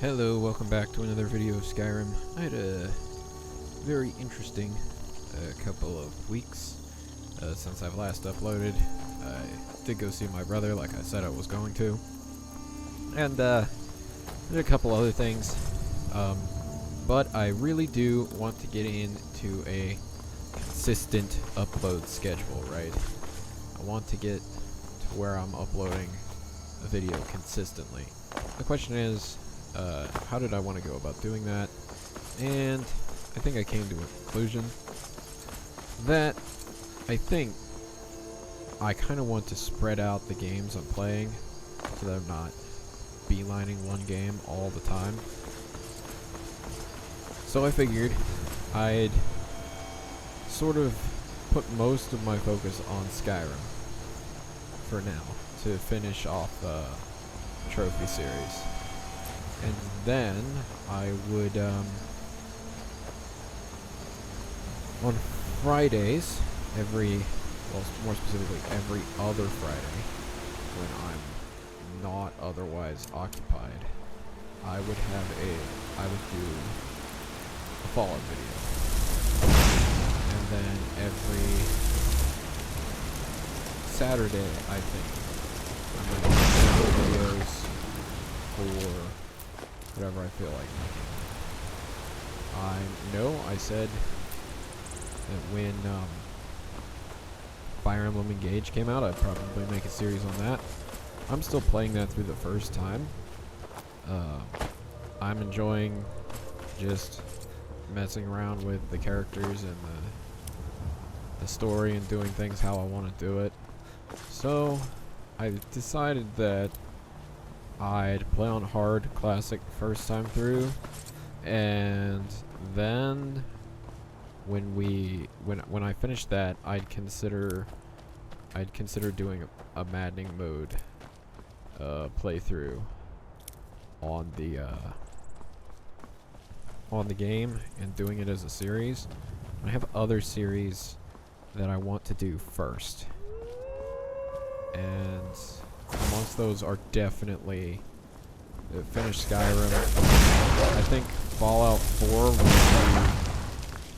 Hello, welcome back to another video of Skyrim. I had a very interesting couple of weeks since I've last uploaded. I did go see my brother like I said I was going to. And did a couple other things. But I really do want to get into a consistent upload schedule, right? I want to get to where I'm uploading a video consistently. The question is, how did I want to go about doing that? And I think I came to a conclusion that I think I kind of want to spread out the games I'm playing so that I'm not beelining one game all the time. So I figured I'd sort of put most of my focus on Skyrim for now to finish off the trophy series. And then I would, on Fridays, well, more specifically, every other Friday, when I'm not otherwise occupied, I would do a Fallout video. And then every Saturday, I think, I'm going to do videos for whatever I feel like making. I said that when Fire Emblem Engage came out, I'd probably make a series on that. I'm still playing that through the first time. I'm enjoying just messing around with the characters and the story and doing things how I want to do it. So I decided that I'd play on hard classic first time through, and then when I finish that, I'd consider doing a maddening mode playthrough on the game and doing it as a series. I have other series that I want to do first, and amongst those are definitely finish Skyrim. I think Fallout 4 will be a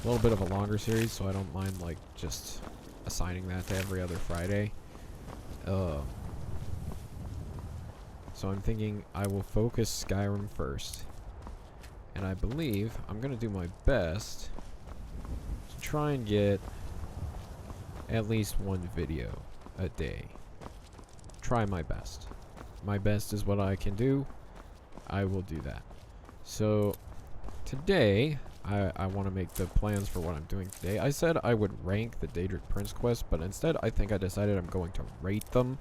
little bit of a longer series, so I don't mind like just assigning that to every other Friday. So I'm thinking I will focus Skyrim first, and I believe I'm gonna do my best to try and get at least one video a day. Try my best. My best is what I can do. I will do that. So today, I want to make the plans for what I'm doing today. I said I would rank the Daedric Prince Quests, but instead I think I decided I'm going to rate them.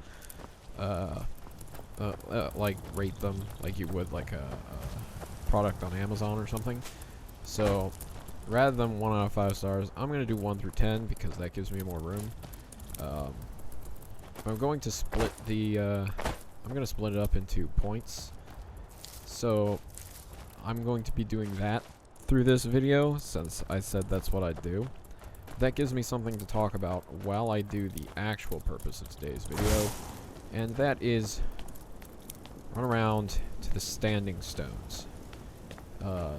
Like rate them like you would like a product on Amazon or something. So rather than 1 out of 5 stars, I'm going to do 1 through 10 because that gives me more room. I'm going to split it up into points. So I'm going to be doing that through this video since I said that's what I'd do. That gives me something to talk about while I do the actual purpose of today's video, and that is run around to the standing stones.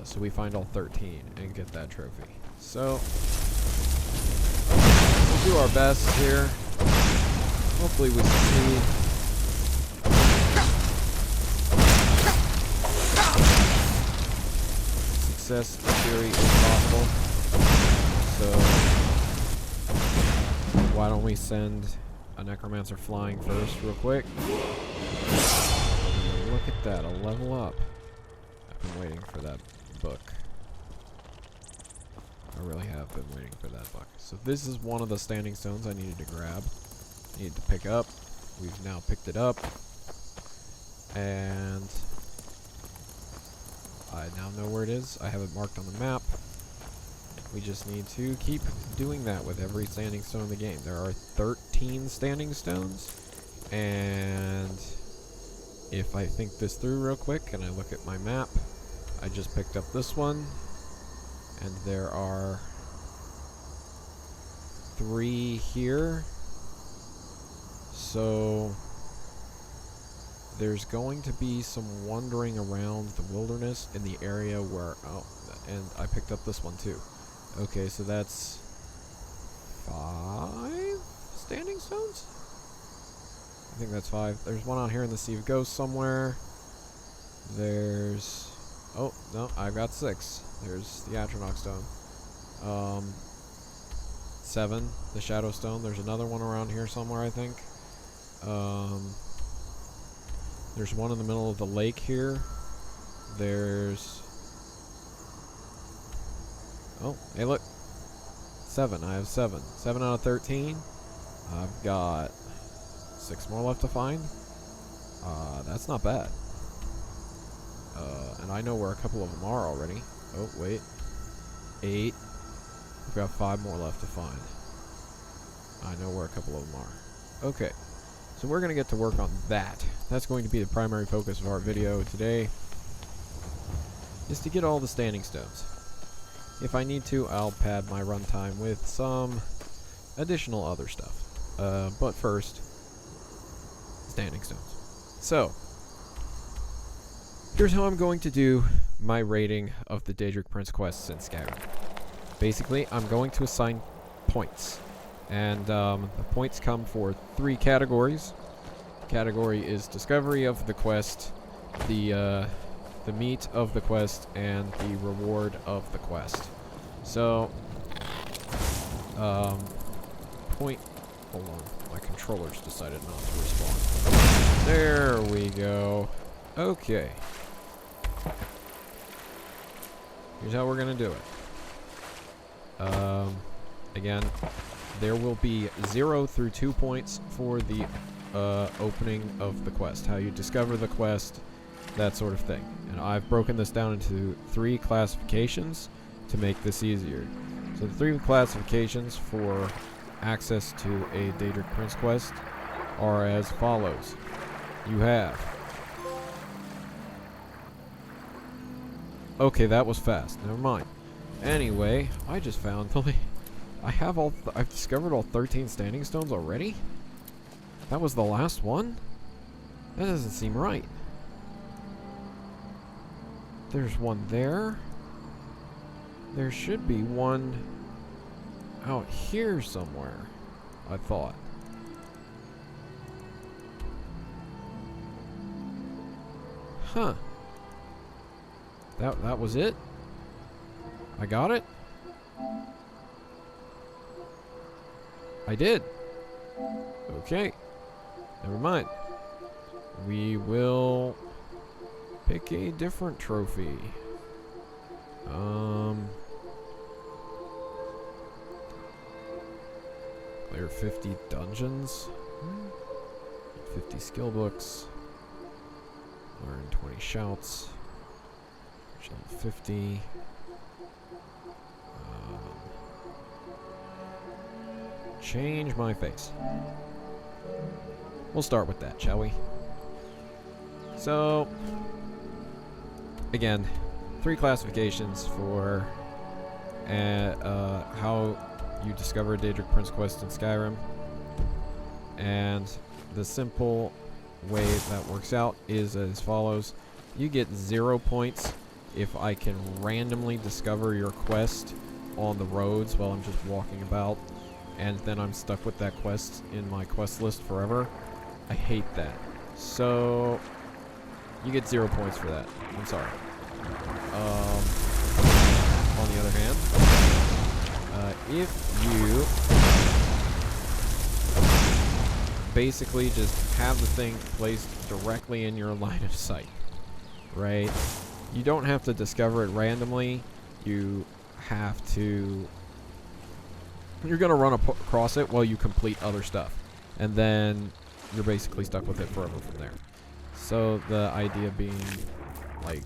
So we find all 13 and get that trophy. So we'll do our best here. Hopefully we succeed. Success in theory is possible. So why don't we send a necromancer flying first real quick. Look at that, a level up. I've been waiting for that book. I really have been waiting for that book. So this is one of the standing stones I needed to grab. Need to pick up. We've now picked it up, and I now know where it is. I have it marked on the map. We just need to keep doing that with every standing stone in the game. There are 13 standing stones, and if I think this through real quick and I look at my map, I just picked up this one, and there are 3 here. So there's going to be some wandering around the wilderness in the area where... Oh, and I picked up this one too. Okay, so that's 5 standing stones? I think that's 5. There's one out here in the Sea of Ghosts somewhere. There's... Oh, no, I've got 6. There's the Atronach stone. 7, the Shadow stone. There's another one around here somewhere, I think. There's one in the middle of the lake here. There's... Oh, hey look. 7, I have 7. 7 out of 13. I've got 6 more left to find. That's not bad. And I know where a couple of them are already. Oh, wait. 8. We've got 5 more left to find. I know where a couple of them are. Okay. So we're going to get to work on that. That's going to be the primary focus of our video today. Is to get all the standing stones. If I need to, I'll pad my runtime with some additional other stuff. But first, standing stones. So, here's how I'm going to do my rating of the Daedric Prince Quests in Skyrim. Basically, I'm going to assign points. And the points come for 3 categories. Category is discovery of the quest, the meat of the quest, and the reward of the quest. So, point... Hold on, my controller's decided not to respond. There we go. Okay. Here's how we're gonna do it. Again, there will be 0 through 2 points for the opening of the quest, how you discover the quest, that sort of thing. And I've broken this down into 3 classifications to make this easier. So the 3 classifications for access to a Daedric Prince quest are as follows. You have... Okay, that was fast. Never mind. Anyway, I just found I've discovered all 13 standing stones already? That was the last one? That doesn't seem right. There's one there. There should be one out here somewhere, I thought. Huh. That was it? I got it? I did. Okay. Never mind. We will pick a different trophy. Player 50 dungeons. 50 skill books. Learn 20 shouts. Level 50. Change my face. We'll start with that, shall we? So, again, 3 classifications for how you discover Daedric Prince Quest in Skyrim. And the simple way that works out is as follows. You get 0 points if I can randomly discover your quest on the roads while I'm just walking about, and then I'm stuck with that quest in my quest list forever. I hate that. So, you get 0 points for that. I'm sorry. On the other hand, if you basically just have the thing placed directly in your line of sight, right? You don't have to discover it randomly. You have to... You're going to run across it while you complete other stuff. And then you're basically stuck with it forever from there. So the idea being, like,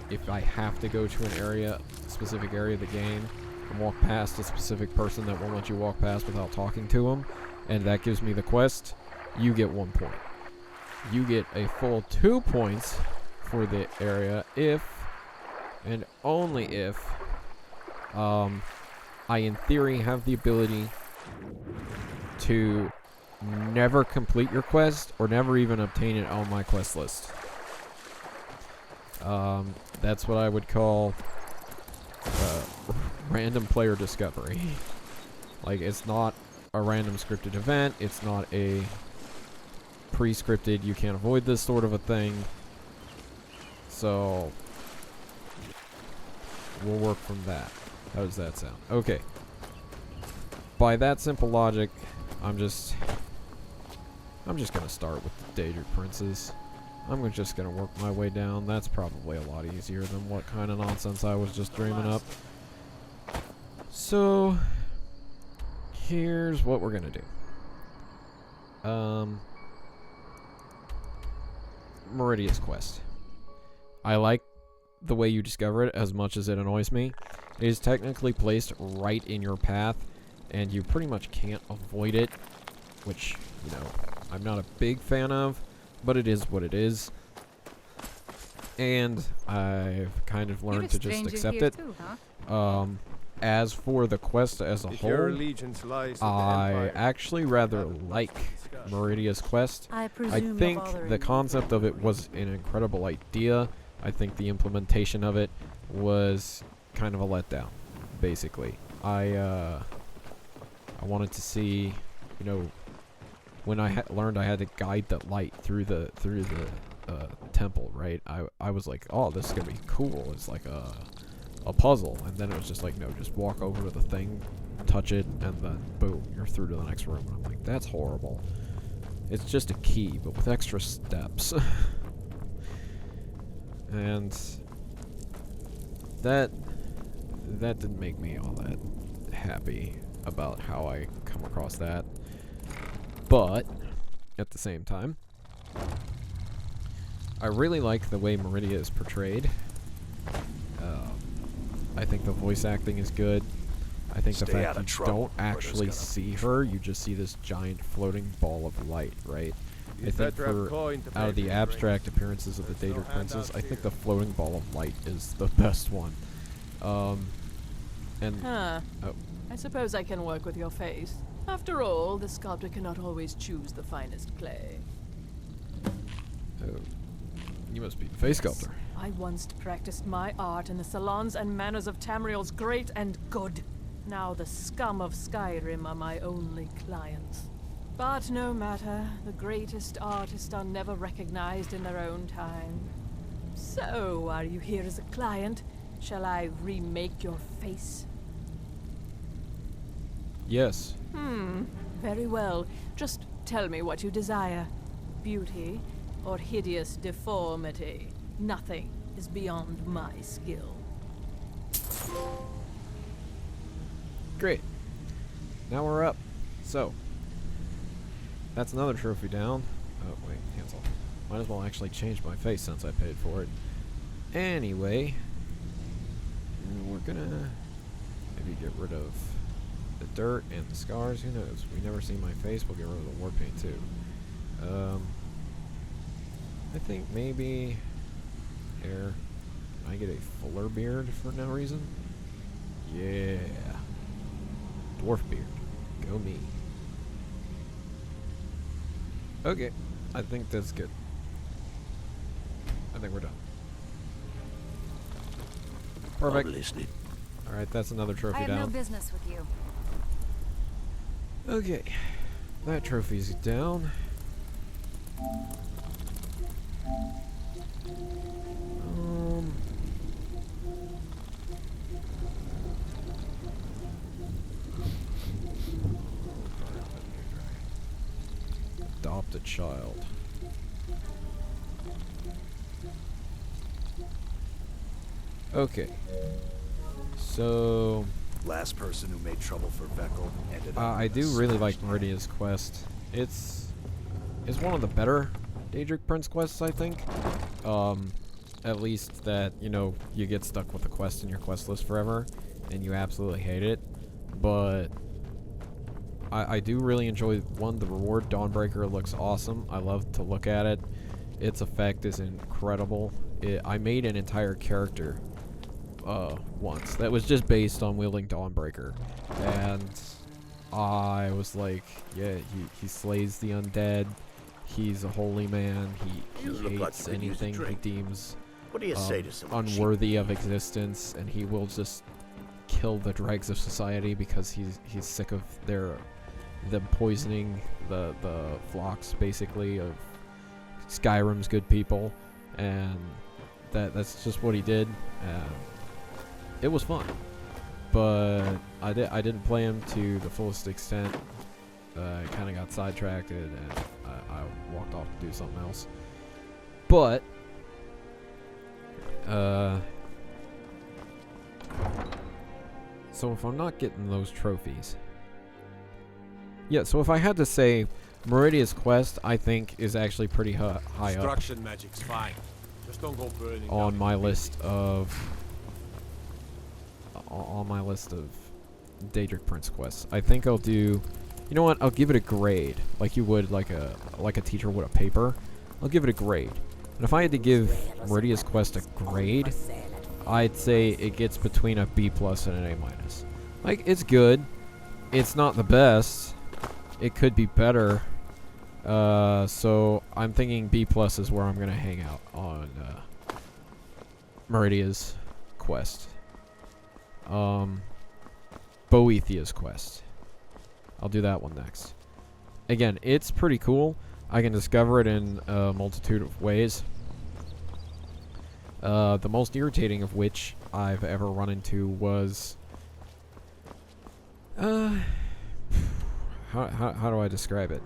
if I have to go to an area, specific area of the game, and walk past a specific person that won't let you walk past without talking to them, and that gives me the quest, you get 1 point. You get a full 2 points for the area if, and only if, I in theory have the ability to never complete your quest or never even obtain it on my quest list. That's what I would call random player discovery. Like, it's not a random scripted event. It's not a pre-scripted, you can't avoid this sort of a thing. So, we'll work from that. How does that sound? Okay. By that simple logic, I'm just gonna start with the Daedric Princes. I'm just gonna work my way down. That's probably a lot easier than what kind of nonsense I was just dreaming up. So, here's what we're gonna do. Meridia's Quest. I like the way you discover it as much as it annoys me. It is technically placed right in your path, and you pretty much can't avoid it, which, you know, I'm not a big fan of, but it is what it is. And I've kind of learned to just accept it. Too, huh? As for the quest as a whole, I actually rather like Meridia's Quest. I think the concept of it was an incredible idea. I think the implementation of it was kind of a letdown, basically. I wanted to see, you know, when I learned I had to guide the light through the temple, right? I was like, oh, this is gonna be cool. It's like a puzzle, and then it was just like, no, just walk over to the thing, touch it, and then boom, you're through to the next room. And I'm like, that's horrible. It's just a key, but with extra steps. And that didn't make me all that happy about how I come across that. But at the same time, I really like the way Meridia is portrayed. I think the voice acting is good. I think the fact you don't actually see her, you just see this giant floating ball of light, right? I think out of the abstract appearances of the Daedric Princes, I think the floating ball of light is the best one. Oh. I suppose I can work with your face. After all, the sculptor cannot always choose the finest clay. Oh. You must be the face sculptor. I once practiced my art in the salons and manners of Tamriel's great and good. Now the scum of Skyrim are my only clients. But no matter, the greatest artists are never recognized in their own time. So, are you here as a client? Shall I remake your face? Yes. Very well. Just tell me what you desire. Beauty or hideous deformity. Nothing is beyond my skill. Great. Now we're up. So, that's another trophy down. Oh, wait, cancel. Might as well actually change my face since I paid for it. Anyway, we're gonna maybe get rid of the dirt and the scars. Who knows? We never see my face. We'll get rid of the war paint too. I think maybe hair. Can I get a fuller beard for no reason? Yeah. Dwarf beard. Go me. Okay. I think that's good. I think we're done. Perfect. Alright, that's another trophy down. I have no business with you. Okay. That trophy's down. Adopt a child. Okay. So last person who made trouble for Veckel ended up I do really like Meridia's quest. It's one of the better Daedric Prince quests, I think. At least that, you know, you get stuck with a quest in your quest list forever and you absolutely hate it. But I do really enjoy, one, the reward. Dawnbreaker looks awesome. I love to look at it. Its effect is incredible. I made an entire character once that was just based on wielding Dawnbreaker, and I was like, yeah, he slays the undead. He's a holy man. He You look like hates you could use a anything he drink. deems What do you say to some unworthy of existence, and he will just kill the dregs of society because he's sick of them poisoning the flocks, basically, of Skyrim's good people, and that's just what he did. It was fun, but I didn't play him to the fullest extent. I kind of got sidetracked, and I walked off to do something else. But so if I'm not getting those trophies, yeah. So if I had to say, Meridia's quest, I think, is actually pretty high up Destruction magic's fine. Just don't go burning on down my the list of Daedric Prince Quests. I think I'll do. You know what? I'll give it a grade, like you would like a teacher would a paper. I'll give it a grade. And if I had to give Meridia's quest a grade, I'd say it gets between a B+ and an A-. Like, it's good. It's not the best. It could be better. So I'm thinking B+ is where I'm gonna hang out on Meridia's quest. Boethia's quest. I'll do that one next. Again, it's pretty cool. I can discover it in a multitude of ways. The most irritating of which I've ever run into was... how do I describe it?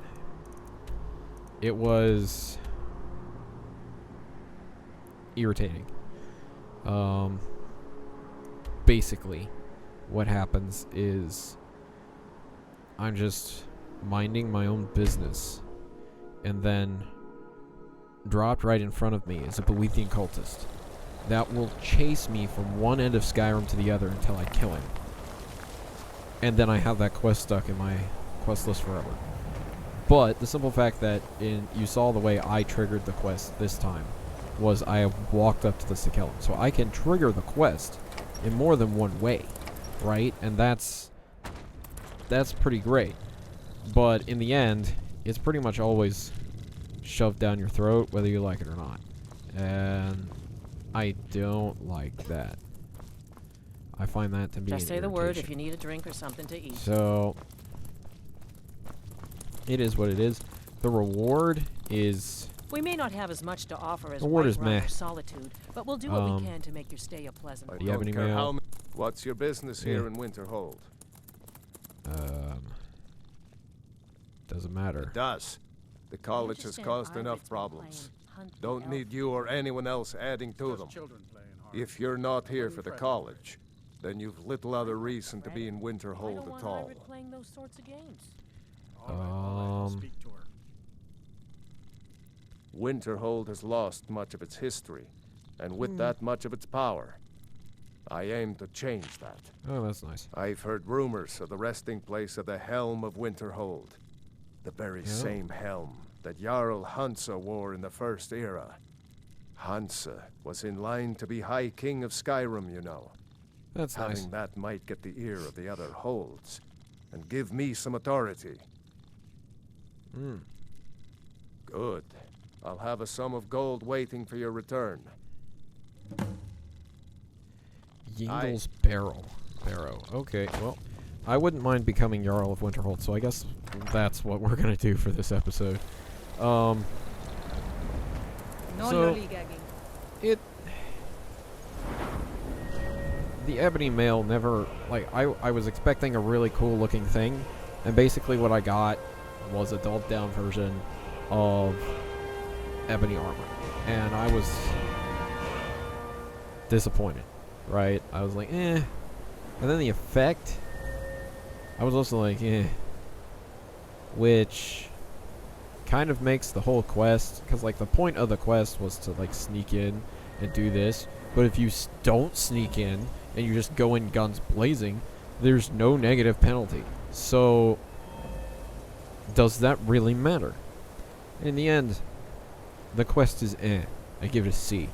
It was... irritating. Basically, what happens is... I'm just minding my own business, and then dropped right in front of me is a Boethian cultist that will chase me from one end of Skyrim to the other until I kill him. And then I have that quest stuck in my quest list forever. But the simple fact that you saw the way I triggered the quest this time was I walked up to the to kill him. So I can trigger the quest in more than one way, right? And that's pretty great. But in the end, it's pretty much always shoved down your throat, whether you like it or not. And I don't like that. I find that to be Just an say the word if irritation. you need a drink or something to eat. So, it is what it is. The reward is... We may not have as much to offer as Reward White is Rock meh. or Solitude, but we'll do what we can to make your stay a pleasant I Do you have don't any care mail? how ma- What's your business here Yeah. in Winterhold? Doesn't matter. It does. The college has caused enough problems. Don't need you or anyone else adding to them. If you're not here for the college, then you've little other reason to be in I don't Winterhold want at all. Hybrid playing those sorts of games. Winterhold has lost much of its history, and with that much of its power. I aim to change that. Oh, that's nice. I've heard rumors of the resting place of the Helm of Winterhold. The very same helm that Jarl Hansa wore in the First Era. Hansa was in line to be High King of Skyrim, you know. That's nice. Having that might get the ear of the other holds, and give me some authority. Good. I'll have a sum of gold waiting for your return. Yingle's Barrow. Okay, well, I wouldn't mind becoming Jarl of Winterhold, so I guess that's what we're gonna do for this episode. No So- lollygagging. The Ebony Mail never, like, I was expecting a really cool looking thing, and basically what I got was a dulled down version of Ebony armor, and I was disappointed, right? I was like, eh. And then the effect, I was also like, eh. Which kind of makes the whole quest, because, like, the point of the quest was to, like, sneak in and do this, but if you don't sneak in and you just go in guns blazing, there's no negative penalty. So, does that really matter? In the end, the quest is eh. I give it a C.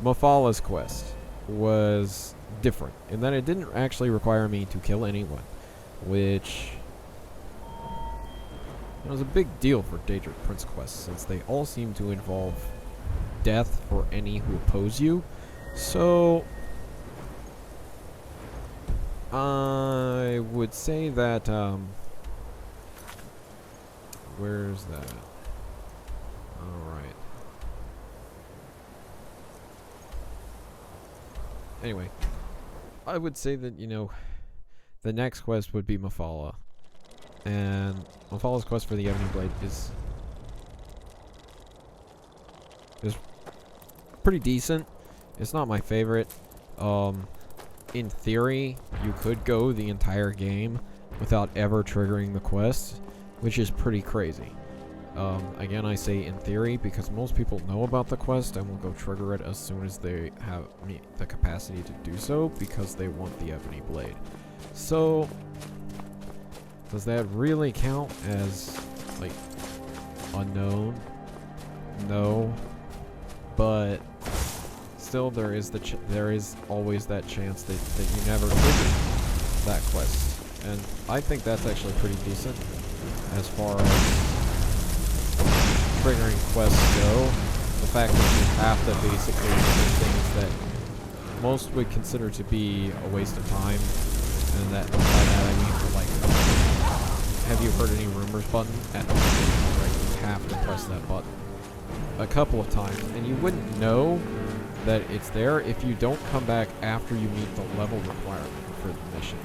Mafala's quest was different in that it didn't actually require me to kill anyone. which was a big deal for Daedric Prince Quests, since they all seem to involve death for any who oppose you. So I would say that where's that? Alright. Anyway, I would say that, you know, the next quest would be Mafala. And Mafala's quest for the Ebony Blade is pretty decent. It's not my favorite. In theory, you could go the entire game without ever triggering the quest, which is pretty crazy. Again, I say in theory because most people know about the quest and will go trigger it as soon as they have the capacity to do so because they want the Ebony Blade. So, does that really count as, like, unknown? No. But still, there is always that chance that you never trigger that quest. And I think that's actually pretty decent as far as triggering quests go. The fact that you have to basically do things that most would consider to be a waste of time, and that by that I mean for, like, have you heard any rumors button at the beginning, right? You have to press that button a couple of times, and you wouldn't know that it's there if you don't come back after you meet the level requirement for the mission.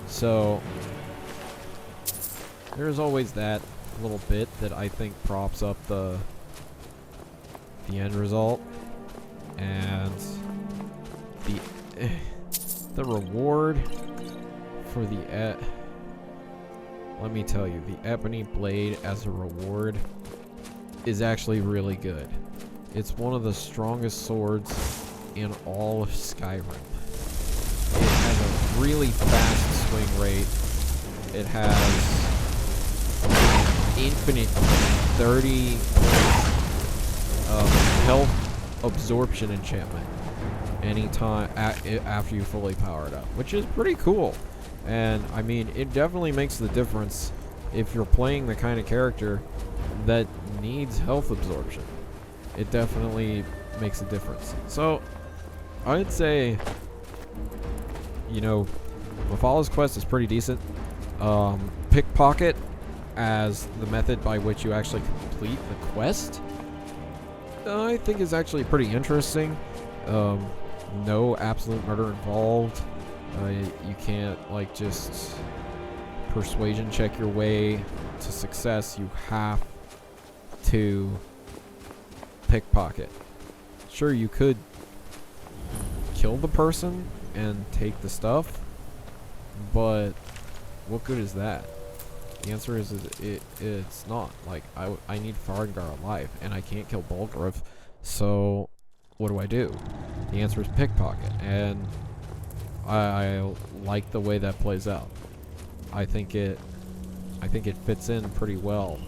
So there's always that little bit that I think props up the end result, and the reward for the let me tell you, the Ebony Blade as a reward is actually really good. It's one of the strongest swords in all of Skyrim. It has a really fast swing rate. It has infinite 30 health absorption enchantment anytime after you fully power it up, which is pretty cool. And I mean, it definitely makes the difference if you're playing the kind of character that needs health absorption. It definitely makes a difference. So I'd say, you know, Mafala's quest is pretty decent. Pickpocket as the method by which you actually complete the quest, I think is actually pretty interesting. No absolute murder involved. You can't, like, just persuasion check your way to success. You have to pickpocket. Sure, you could kill the person and take the stuff, but what good is that? The answer is it's not. Like, I need Farengar alive, and I can't kill Bulgariv, so what do? The answer is pickpocket, and I like the way that plays out. I think it fits in pretty well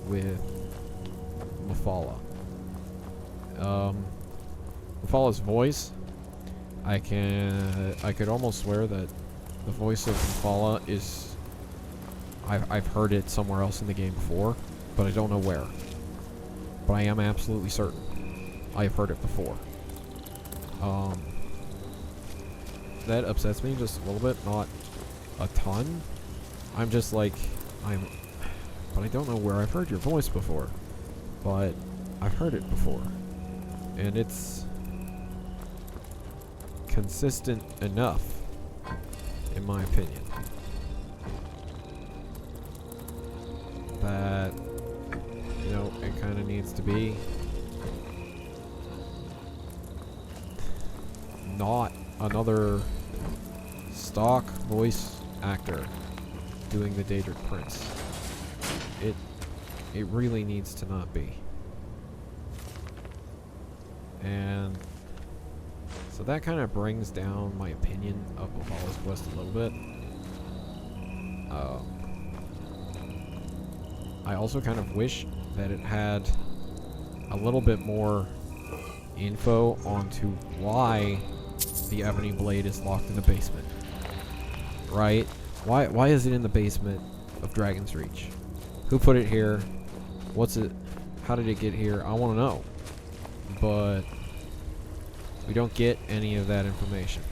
with Mafala. Mafala's voice, I could almost swear that the voice of Mafala is, I've heard it somewhere else in the game before, but I don't know where. But I am absolutely certain I've heard it before. That upsets me just a little bit, not a ton. I'm just like, but I don't know where I've heard your voice before. But I've heard it before. And it's consistent enough, in my opinion, that, you know, it kind of needs to be not another stock voice actor doing the Daedric Prince. It really needs to not be. And so that kind of brings down my opinion of Mafala's quest a little bit. I also kind of wish that it had a little bit more info onto why the Ebony Blade is locked in the basement. right? Why is it in the basement of Dragon's Reach? Who put it here? What's it? How did it get here? I want to know. But we don't get any of that information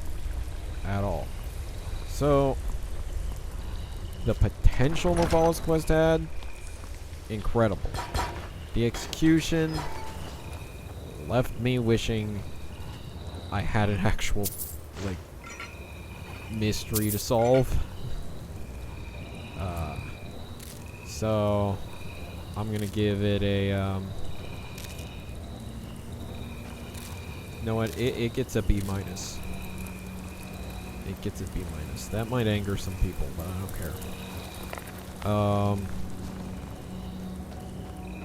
at all. So the potential Novalis quest had, incredible. The execution left me wishing I had an actual, like, mystery to solve. So I'm gonna give it a, you know what, it gets a B minus. It gets a B minus. That might anger some people, but I don't care.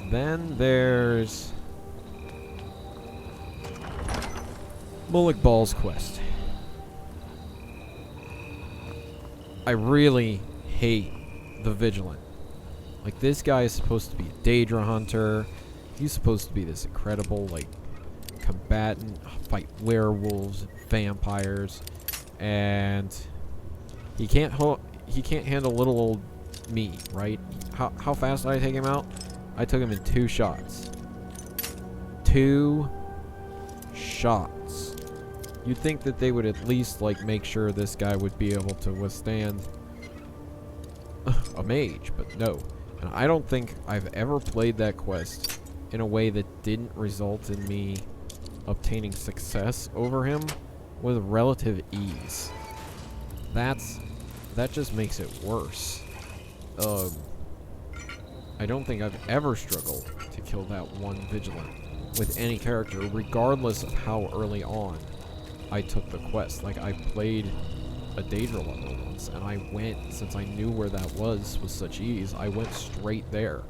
Then there's Mullick Ball's quest. I really hate the Vigilant. Like, this guy is supposed to be a Daedra hunter. He's supposed to be this incredible, like, combatant, fight werewolves and vampires, and he can't handle little old me, right? How fast did I take him out? I took him in 2 shots. 2 shots. You'd think that they would at least, like, make sure this guy would be able to withstand a mage, but no. And I don't think I've ever played that quest in a way that didn't result in me obtaining success over him with relative ease. That just makes it worse. I don't think I've ever struggled to kill that one Vigilant with any character, regardless of how early on I took the quest. Like, I played a Daedra level once, and I went, since I knew where that was with such ease, I went straight there.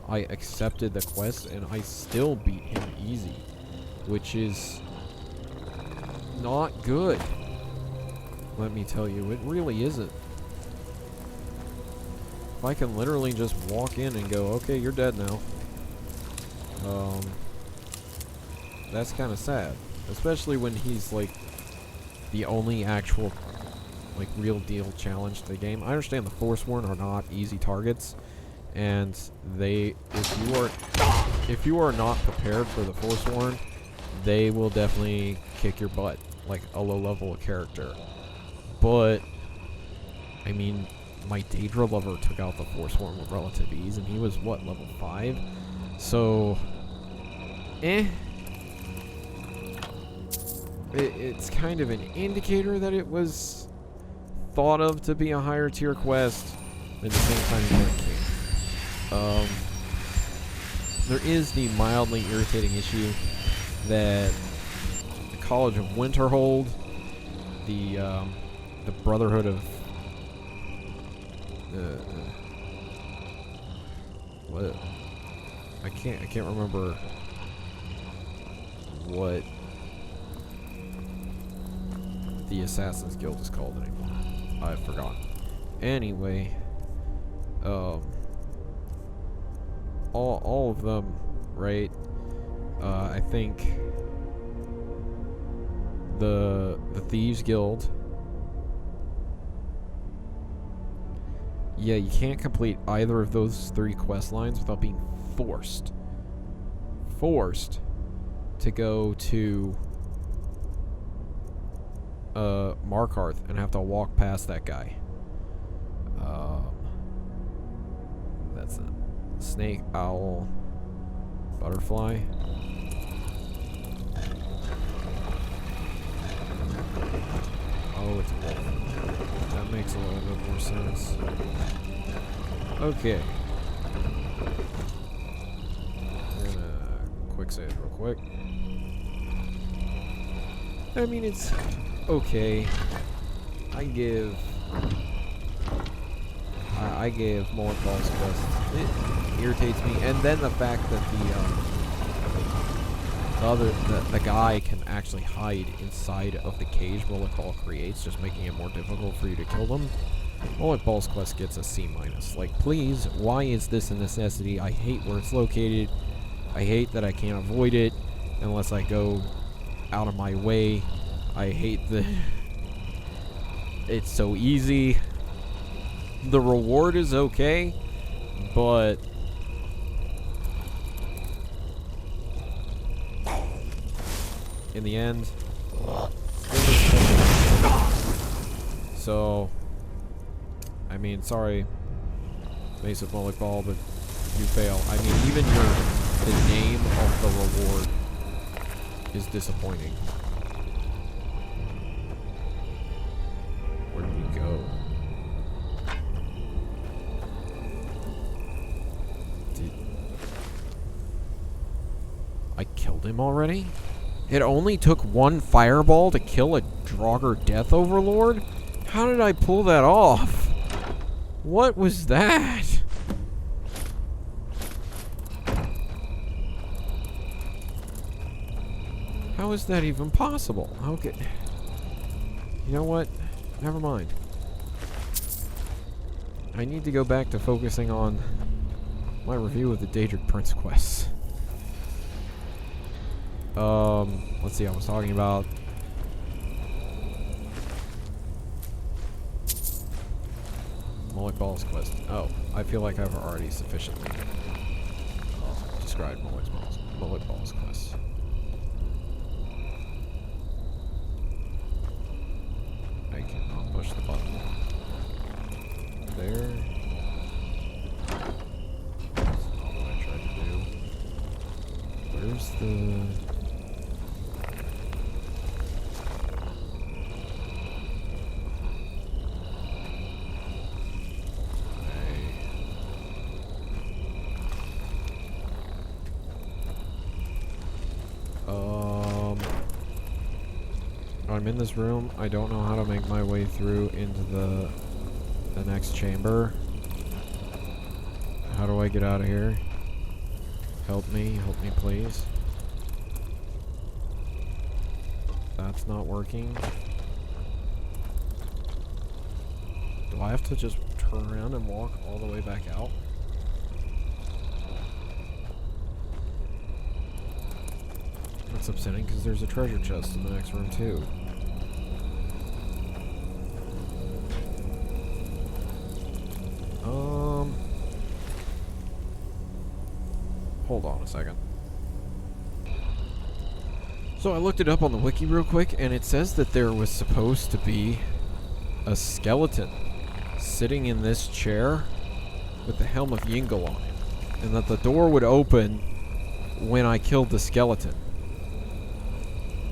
I accepted the quest, and I still beat him easy, which is not good. Let me tell you, it really isn't. If I can literally just walk in and go, okay, you're dead now. That's kind of sad. Especially when he's, like, the only actual, like, real deal challenge to the game. I understand the Forsworn are not easy targets, and if you are not prepared for the Forsworn, they will definitely kick your butt, like a low level character. But I mean, my Daedra lover took out the Forsworn with relative ease, and he was what, level 5? So it's kind of an indicator that it was thought of to be a higher tier quest, but at the same time it came. There is the mildly irritating issue that the College of Winterhold, the Brotherhood of what, I can't remember what the Assassin's Guild is called anymore. I've forgotten. Anyway, all of them, right? I think the Thieves Guild. Yeah, you can't complete either of those 3 quest lines without being forced to go to Markarth and have to walk past that guy. That's a snake, owl, butterfly. Oh, it's a wolf. That makes a little bit more sense. Okay. We're gonna quick save real quick. I mean, it's okay. I gave Mullick Ball's quest. It irritates me, and then the fact that the guy can actually hide inside of the cage Mullick Ball creates, just making it more difficult for you to kill them. Mullick Ball's quest gets a C-. Like, please, why is this a necessity? I hate where it's located. I hate that I can't avoid it unless I go out of my way. I hate the... It's so easy. The reward is okay, but in the end, so I mean, sorry, Mace of Mullet Ball, but you fail. I mean, even the name of the reward is disappointing. Where did we go? I killed him already? It only took one fireball to kill a Draugr Death Overlord? How did I pull that off? What was that? How is that even possible? Okay. You know what? Never mind. I need to go back to focusing on my review of the Daedric Prince Quests. Let's see, I was talking about Mullet Ball's quest. Oh, I feel like I've already sufficiently described Mullet Ball's quest. I cannot push the button. There. That's not what I tried to do. Where's the... I'm in this room. I don't know how to make my way through into the next chamber. How do I get out of here? Help me please. That's not working. Do I have to just turn around and walk all the way back out? That's upsetting because there's a treasure chest in the next room too. Hold on a second. So I looked it up on the wiki real quick, and it says that there was supposed to be a skeleton sitting in this chair with the Helm of Yingle on it, and that the door would open when I killed the skeleton.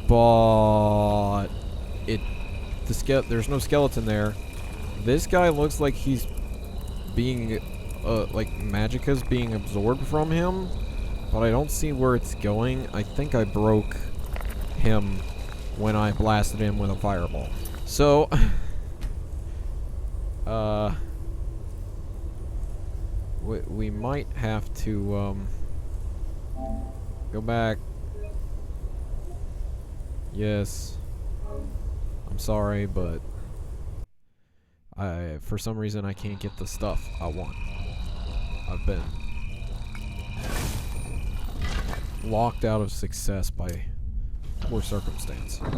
But there's no skeleton there. This guy looks like he's being like magicka's being absorbed from him, but I don't see where it's going. I think I broke him when I blasted him with a fireball. So we might have to go back. Yes, I'm sorry, but for some reason I can't get the stuff I want. I've been locked out of success by poor circumstance. Or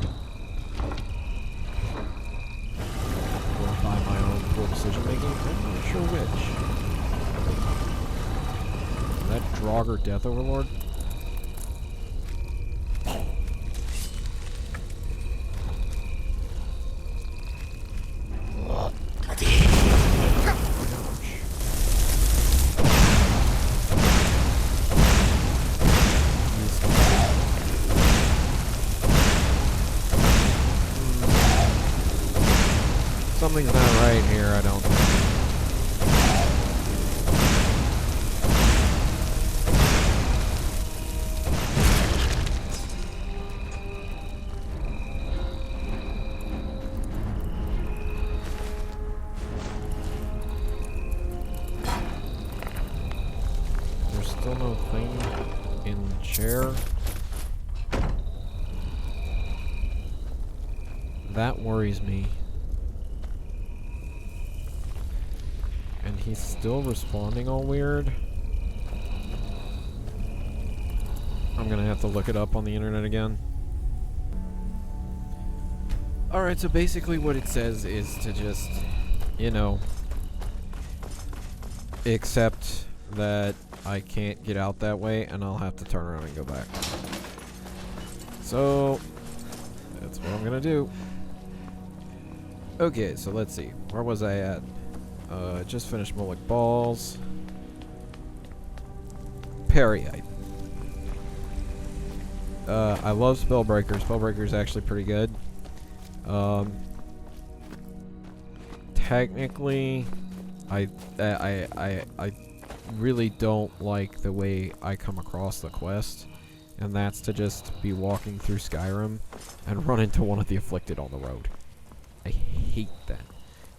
by my own poor decision making. I'm not sure which. That Draugr Death Overlord? Something's not right here, I don't think. There's still no thing in the chair. That worries me. And he's still responding all weird. I'm gonna have to look it up on the internet again. Alright, so basically what it says is to just, you know, Except that I can't get out that way, and I'll have to turn around and go back. So, that's what I'm gonna do. Okay, so let's see. Where was I at? Just finished Mullick Balls. Parryite. I love Spellbreaker. Spellbreaker's actually pretty good. Technically, I really don't like the way I come across the quest, and that's to just be walking through Skyrim and run into one of the afflicted on the road. I hate that.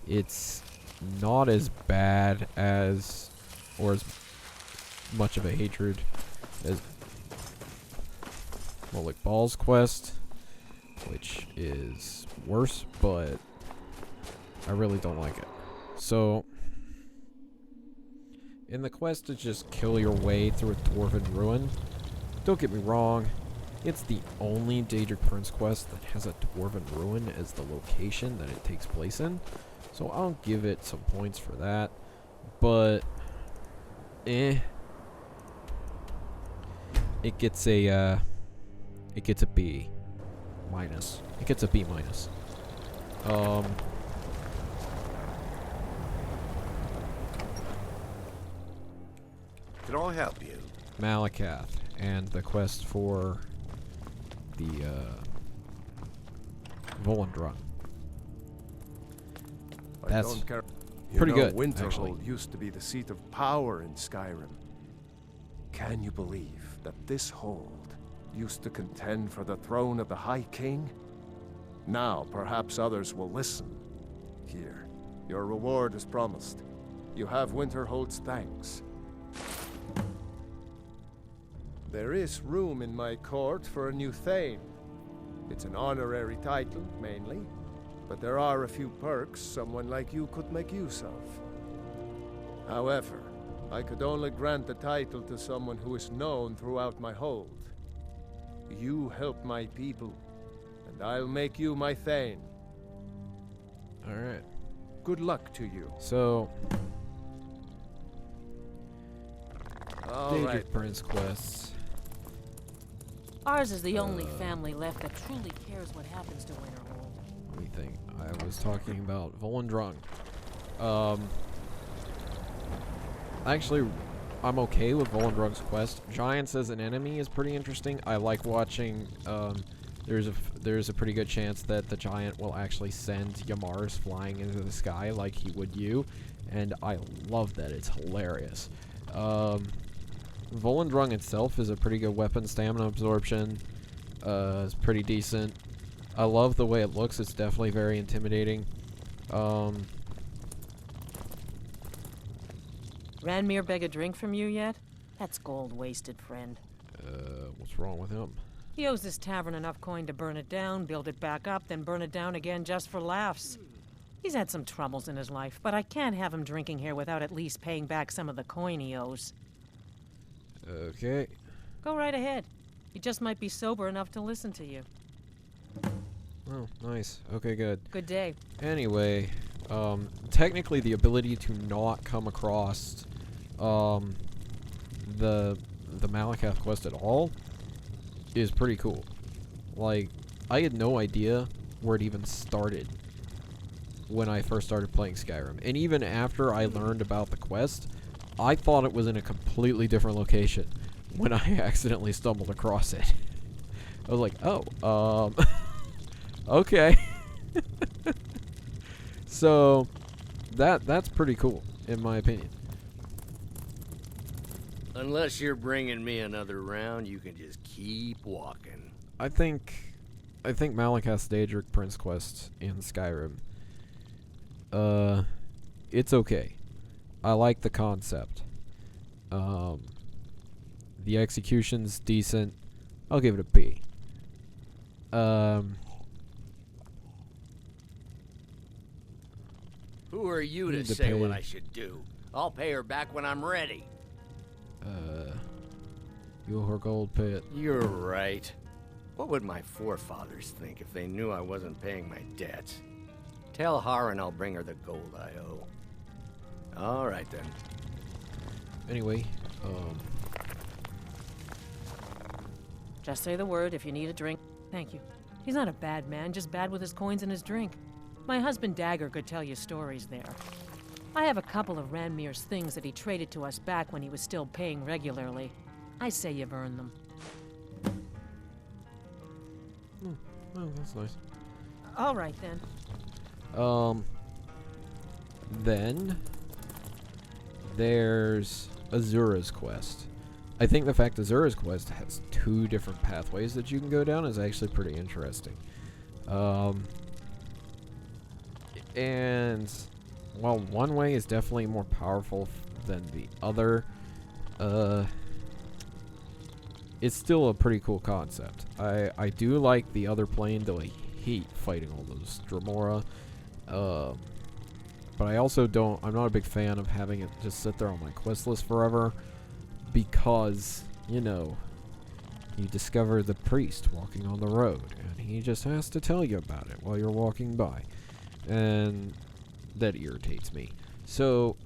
It's not as bad as, or as much of a hatred as Mullick Balls quest, which is worse, but I really don't like it. So, in the quest to just kill your way through a dwarven ruin, don't get me wrong, it's the only Daedric Prince quest that has a dwarven ruin as the location that it takes place in, so I'll give it some points for that, but it gets a B minus. It gets a B minus. Can I help you? Malakath and the quest for the Volendrung. That's I don't care. pretty good, Winterhold actually. used to be the seat of power in Skyrim. Can you believe that this hold used to contend for the throne of the High King? Now, perhaps others will listen. Here, your reward is promised. You have Winterhold's thanks. There is room in my court for a new Thane. It's an honorary title, mainly, but there are a few perks someone like you could make use of. However, I could only grant the title to someone who is known throughout my hold. You help my people, and I'll make you my Thane. Alright. Good luck to you. So, Daedric Alright. Prince Quests. Ours is the only family left that truly cares what happens to Winterhold. Let me think. I was talking about Volendrung. Actually, I'm okay with Volendrung's quest. Giants as an enemy is pretty interesting. I like watching. There's a pretty good chance that the giant will actually send Yamars flying into the sky like he would you, and I love that. It's hilarious. Volendrung itself is a pretty good weapon. Stamina absorption is pretty decent. I love the way it looks. It's definitely very intimidating. Ranmir beg a drink from you yet? That's gold wasted, friend. What's wrong with him? He owes this tavern enough coin to burn it down, build it back up, then burn it down again just for laughs. He's had some troubles in his life, but I can't have him drinking here without at least paying back some of the coin he owes. Okay. Go right ahead. He just might be sober enough to listen to you. Oh, nice. Okay, good. Good day. Anyway, technically the ability to not come across the Malakath quest at all is pretty cool. Like, I had no idea where it even started when I first started playing Skyrim. And even after I learned about the quest, I thought it was in a completely different location when I accidentally stumbled across it. I was like, oh, okay. So, that's pretty cool, in my opinion. Unless you're bringing me another round, you can just keep walking. I think Malakath's Daedric Prince Quest in Skyrim, it's okay. I like the concept. The execution's decent. I'll give it a B. Who are you to Need to say what pay. I should do? I'll pay her back when I'm ready. You owe her gold pit. You're right. What would my forefathers think if they knew I wasn't paying my debts? Tell Har and I'll bring her the gold I owe. All right, then. Anyway, Just say the word if you need a drink. Thank you. He's not a bad man, just bad with his coins and his drink. My husband Dagger could tell you stories there. I have a couple of Ranmir's things that he traded to us back when he was still paying regularly. I say you've earned them. oh, that's nice. All right, then. Then there's Azura's quest. I think the fact Azura's quest has 2 different pathways that you can go down is actually pretty interesting. And while one way is definitely more powerful than the other, it's still a pretty cool concept. I do like the other plane, though I hate fighting all those Dremora. But I also I'm not a big fan of having it just sit there on my quest list forever, because, you know, you discover the priest walking on the road, and he just has to tell you about it while you're walking by. And that irritates me. So,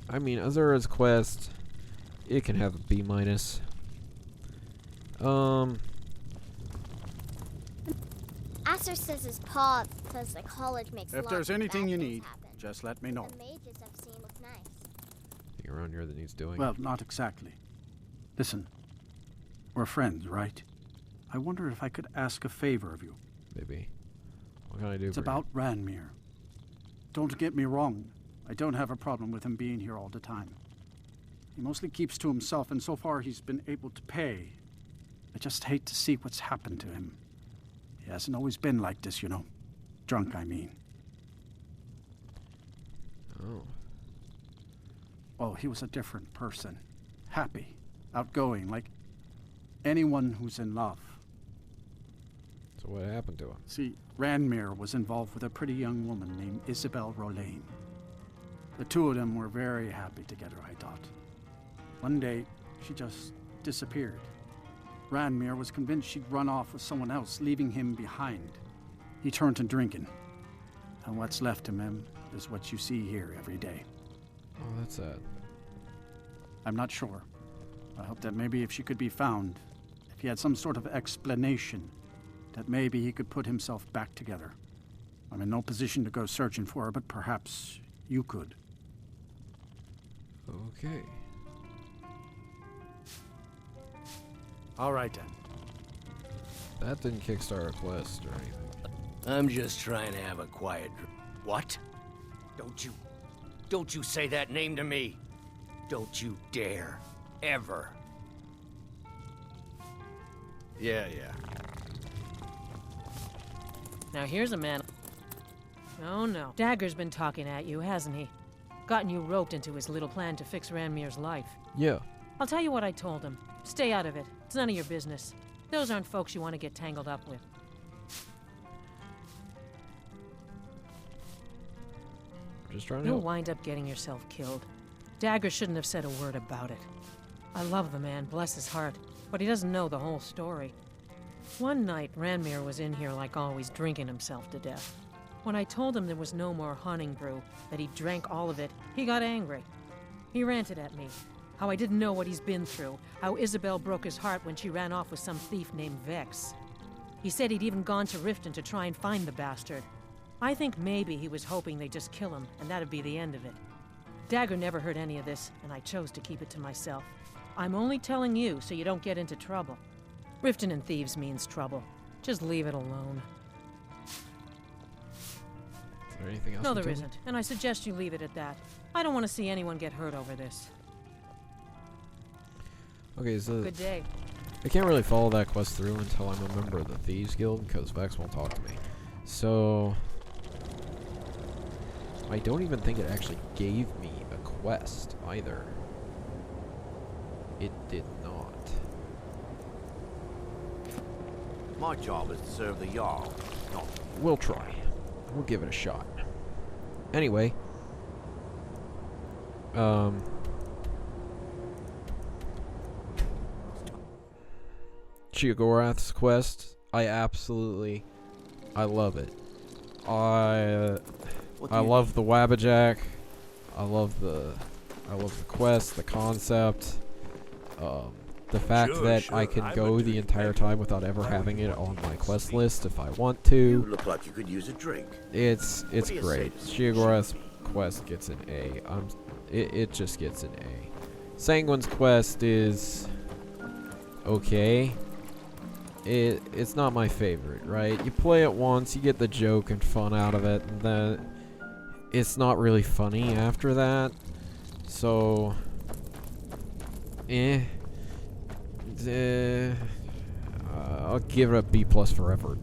I mean, Azura's quest, it can have a B-. Aster says his pa says the college makes If lots there's of anything bad you things need, happen. just let me know. The mages I've seen look nice. Anything around here that needs doing? Well, not exactly. Listen, we're friends, right? I wonder if I could ask a favor of you. Maybe. What can I do It's for you? about Ranmir. Don't get me wrong. I don't have a problem with him being here all the time. He mostly keeps to himself, and so far he's been able to pay. I just hate to see what's happened to him. He hasn't always been like this, you know. Drunk, I mean. Oh. Oh, he was a different person. Happy, outgoing, like anyone who's in love. So what happened to him? See, Ranmir was involved with a pretty young woman named Isabel Rolaine. The two of them were very happy together, I thought. One day, she just disappeared. Ranmir was convinced she'd run off with someone else, leaving him behind. He turned to drinking. And what's left of him is what you see here every day. Oh, that's sad. I'm not sure. I hope that maybe if she could be found, if he had some sort of explanation, that maybe he could put himself back together. I'm in no position to go searching for her, but perhaps you could. Okay. All right, then. That didn't kickstart a quest or anything. I'm just trying to have a quiet What? Don't you say that name to me. Don't you dare. Ever. Yeah. Now here's a man. Oh no. Dagger's been talking at you, hasn't he? Gotten you roped into his little plan to fix Ranmir's life. Yeah. I'll tell you what I told him. Stay out of it. It's none of your business. Those aren't folks you want to get tangled up with. Just trying to You'll help. wind up getting yourself killed. Dagger shouldn't have said a word about it. I love the man, bless his heart, but he doesn't know the whole story. One night, Ranmir was in here like always, drinking himself to death. When I told him there was no more hunting brew, that he drank all of it, he got angry. He ranted at me, how I didn't know what he's been through, how Isabel broke his heart when she ran off with some thief named Vex. He said he'd even gone to Riften to try and find the bastard. I think maybe he was hoping they'd just kill him, and that'd be the end of it. Dagger never heard any of this, and I chose to keep it to myself. I'm only telling you so you don't get into trouble. Riften and thieves means trouble. Just leave it alone. Is there anything else? No, you there told me? isn't, and I suggest you leave it at that. I don't want to see anyone get hurt over this. Okay, so Good day. I can't really follow that quest through until I'm a member of the Thieves Guild, because Vex won't talk to me. So I don't even think it actually gave me a quest either. It did not. My job is to serve the Jarl, not... We'll try. We'll give it a shot. Anyway. Sheogorath's quest. I love it. I love the Wabbajack. I love the I love the quest, the concept, the fact that I can go the entire time without ever having it on my quest list if I want You to. look like you could use a drink. It's do you say great. to this? Shiogara's quest gets an A. It just gets an A. Sanguine's quest is okay. It's not my favorite, right? You play it once, you get the joke and fun out of it, and then it's not really funny after that. So, I'll give it a B+ for effort.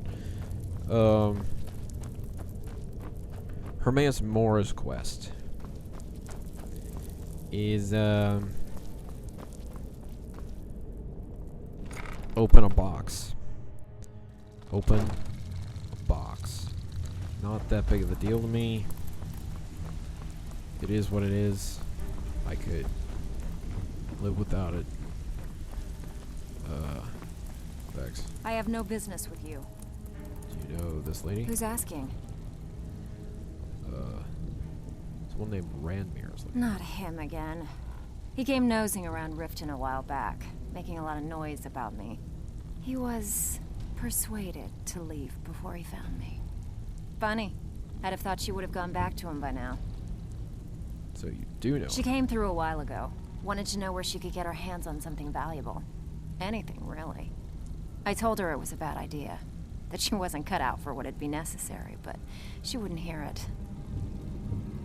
Hermaeus Mora's quest is open a box. Open a box. Not that big of a deal to me. It is what it is. I could live without it. Vex. I have no business with you. Do you know this lady? Who's asking? Someone named Ranmir is looking. Not him again. He came nosing around Riften a while back, making a lot of noise about me. He was persuaded to leave before he found me. Funny. I'd have thought she would have gone back to him by now. So you do know. She came through a while ago. Wanted to know where she could get her hands on something valuable. Anything, really. I told her it was a bad idea. That she wasn't cut out for what'd be necessary, but she wouldn't hear it.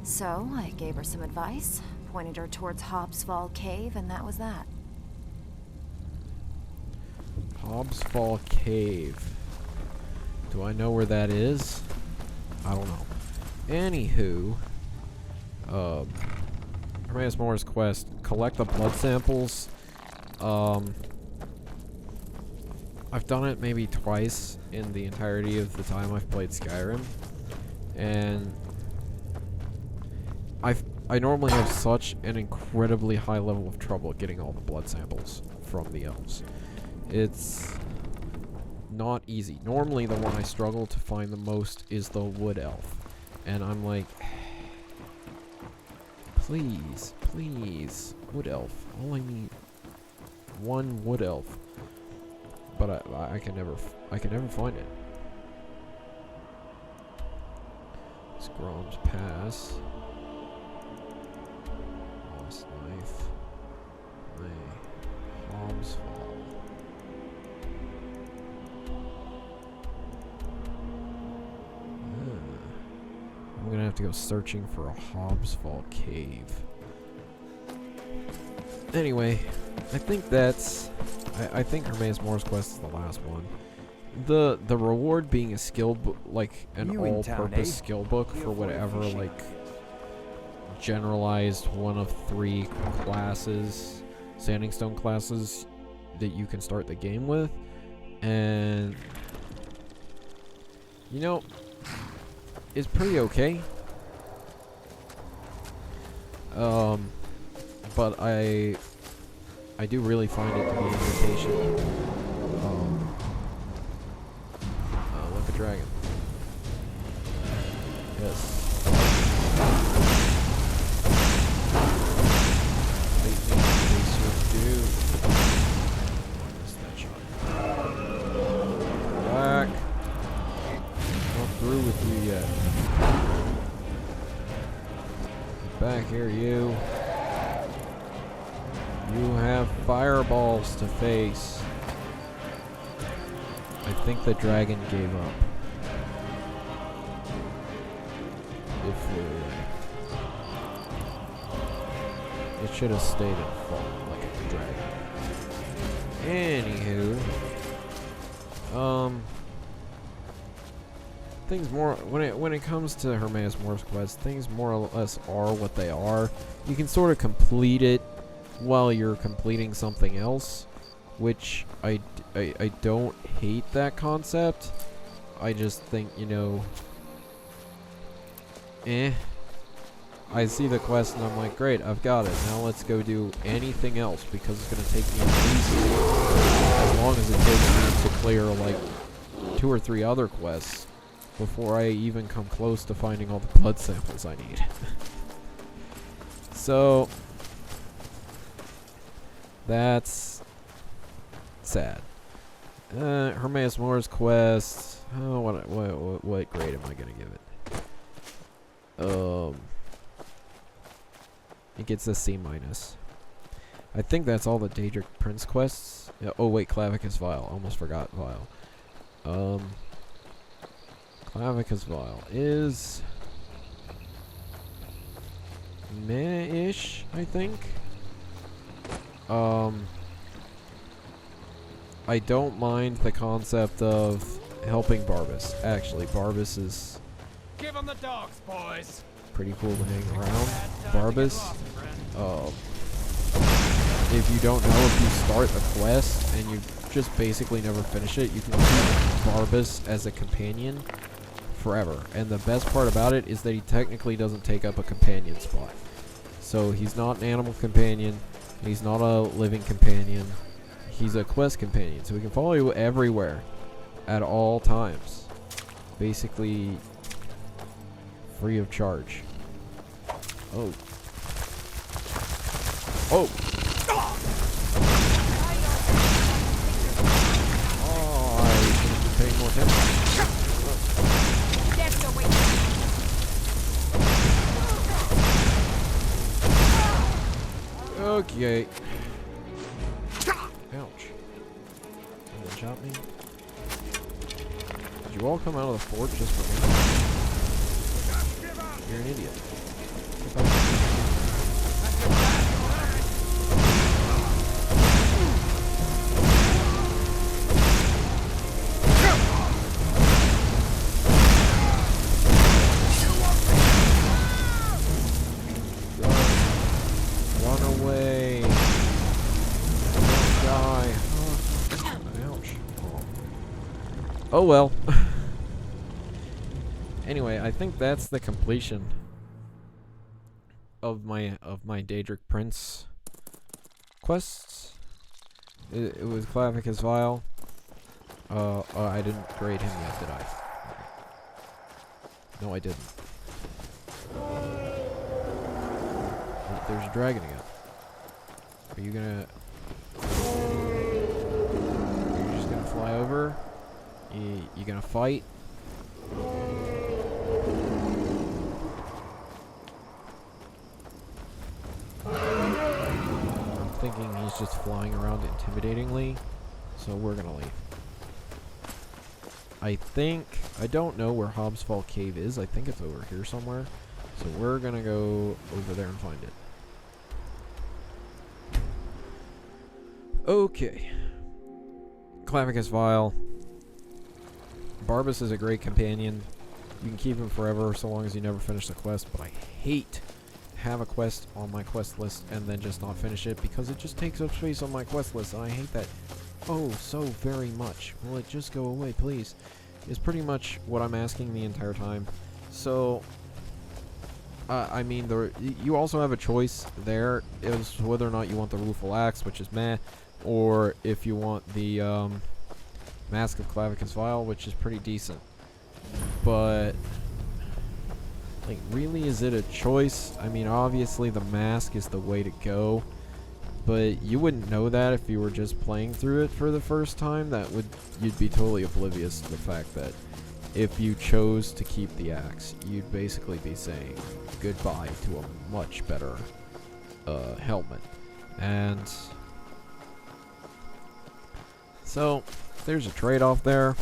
So, I gave her some advice, pointed her towards Hobbsfall Cave, and that was that. Hobbsfall Cave. Do I know where that is? I don't know. Anywho, Hermaeus Mora's quest, collect the blood samples. I've done it maybe twice in the entirety of the time I've played Skyrim, and I normally have such an incredibly high level of trouble getting all the blood samples from the elves. It's not easy. Normally the one I struggle to find the most is the wood elf, and I'm like, please, please, wood elf. All I need, one wood elf. But I can never find it. Scrom's Pass. Lost Knife. Hobbsfall. I'm gonna have to go searching for a Hobbsfall cave. Anyway, I think that's. I think Hermaeus Mora's quest is the last one. The reward being a skill book, like an all-purpose skill book for whatever, like generalized one of 3 classes, Standing Stone classes that you can start the game with, and you know, it's pretty okay. But I do really find it to be an invitation. Like a dragon. Yes. Missed that shot. Back. Not through with you yet. Get back here, you. You have fireballs to face. I think the dragon gave up. It should have stayed and fought like a dragon. Anywho, things more when it comes to Hermaeus Mora's quest, things more or less are what they are. You can sort of complete it while you're completing something else, which I don't hate that concept. I just think, you know, I see the quest and I'm like, great, I've got it. Now let's go do anything else, because it's going to take me at least as long as it takes me to clear like 2 or 3 other quests before I even come close to finding all the blood samples I need. So, That's sad. Hermaeus Moore's quest. Oh, what grade am I gonna give it? It gets a C-. I think that's all the Daedric Prince quests. Yeah, oh wait, Clavicus Vial. Almost forgot Vial. Clavicus Vial is meh-ish, I think. I don't mind the concept of helping Barbas. Actually, Barbas is Give 'em the dogs, boys. pretty cool to hang around. Barbas, if you don't know, if you start a quest and you just basically never finish it, you can keep Barbas as a companion forever. And the best part about it is that he technically doesn't take up a companion spot. So he's not an animal companion, he's not a living companion, he's a quest companion. So he can follow you everywhere at all times. Basically free of charge. Oh. Oh! Oh, I should have been paying more attention. Okay. Ouch. Someone shot me? Did you all come out of the fort just for me? You're an idiot. Run away. Don't die. Ouch. Oh well. Anyway, I think that's the completion of my Daedric Prince quests. It was Clavicus Vial. I didn't grade him yet, did I? No, I didn't. Oh, there's a dragon again. Are you gonna... You're just gonna fly over? You gonna fight? I'm thinking he's just flying around intimidatingly, so we're gonna leave. I don't know where Hobbs Fall Cave is. I think it's over here somewhere. So we're gonna go over there and find it. Okay. Clavicus Vial. Barbas is a great companion. You can keep him forever so long as you never finish the quest, but I hate have a quest on my quest list and then just not finish it because it just takes up space on my quest list, and I hate that oh so very much. Will it just go away, please? Is pretty much what I'm asking the entire time. So I mean, you also have a choice there as to whether or not you want the rueful axe, which is meh, or if you want the Mask of Clavicus Vial, which is pretty decent. But like, really, is it a choice? I mean, obviously the mask is the way to go, but you wouldn't know that if you were just playing through it for the first time. You'd be totally oblivious to the fact that if you chose to keep the axe, you'd basically be saying goodbye to a much better helmet. And so there's a trade-off there.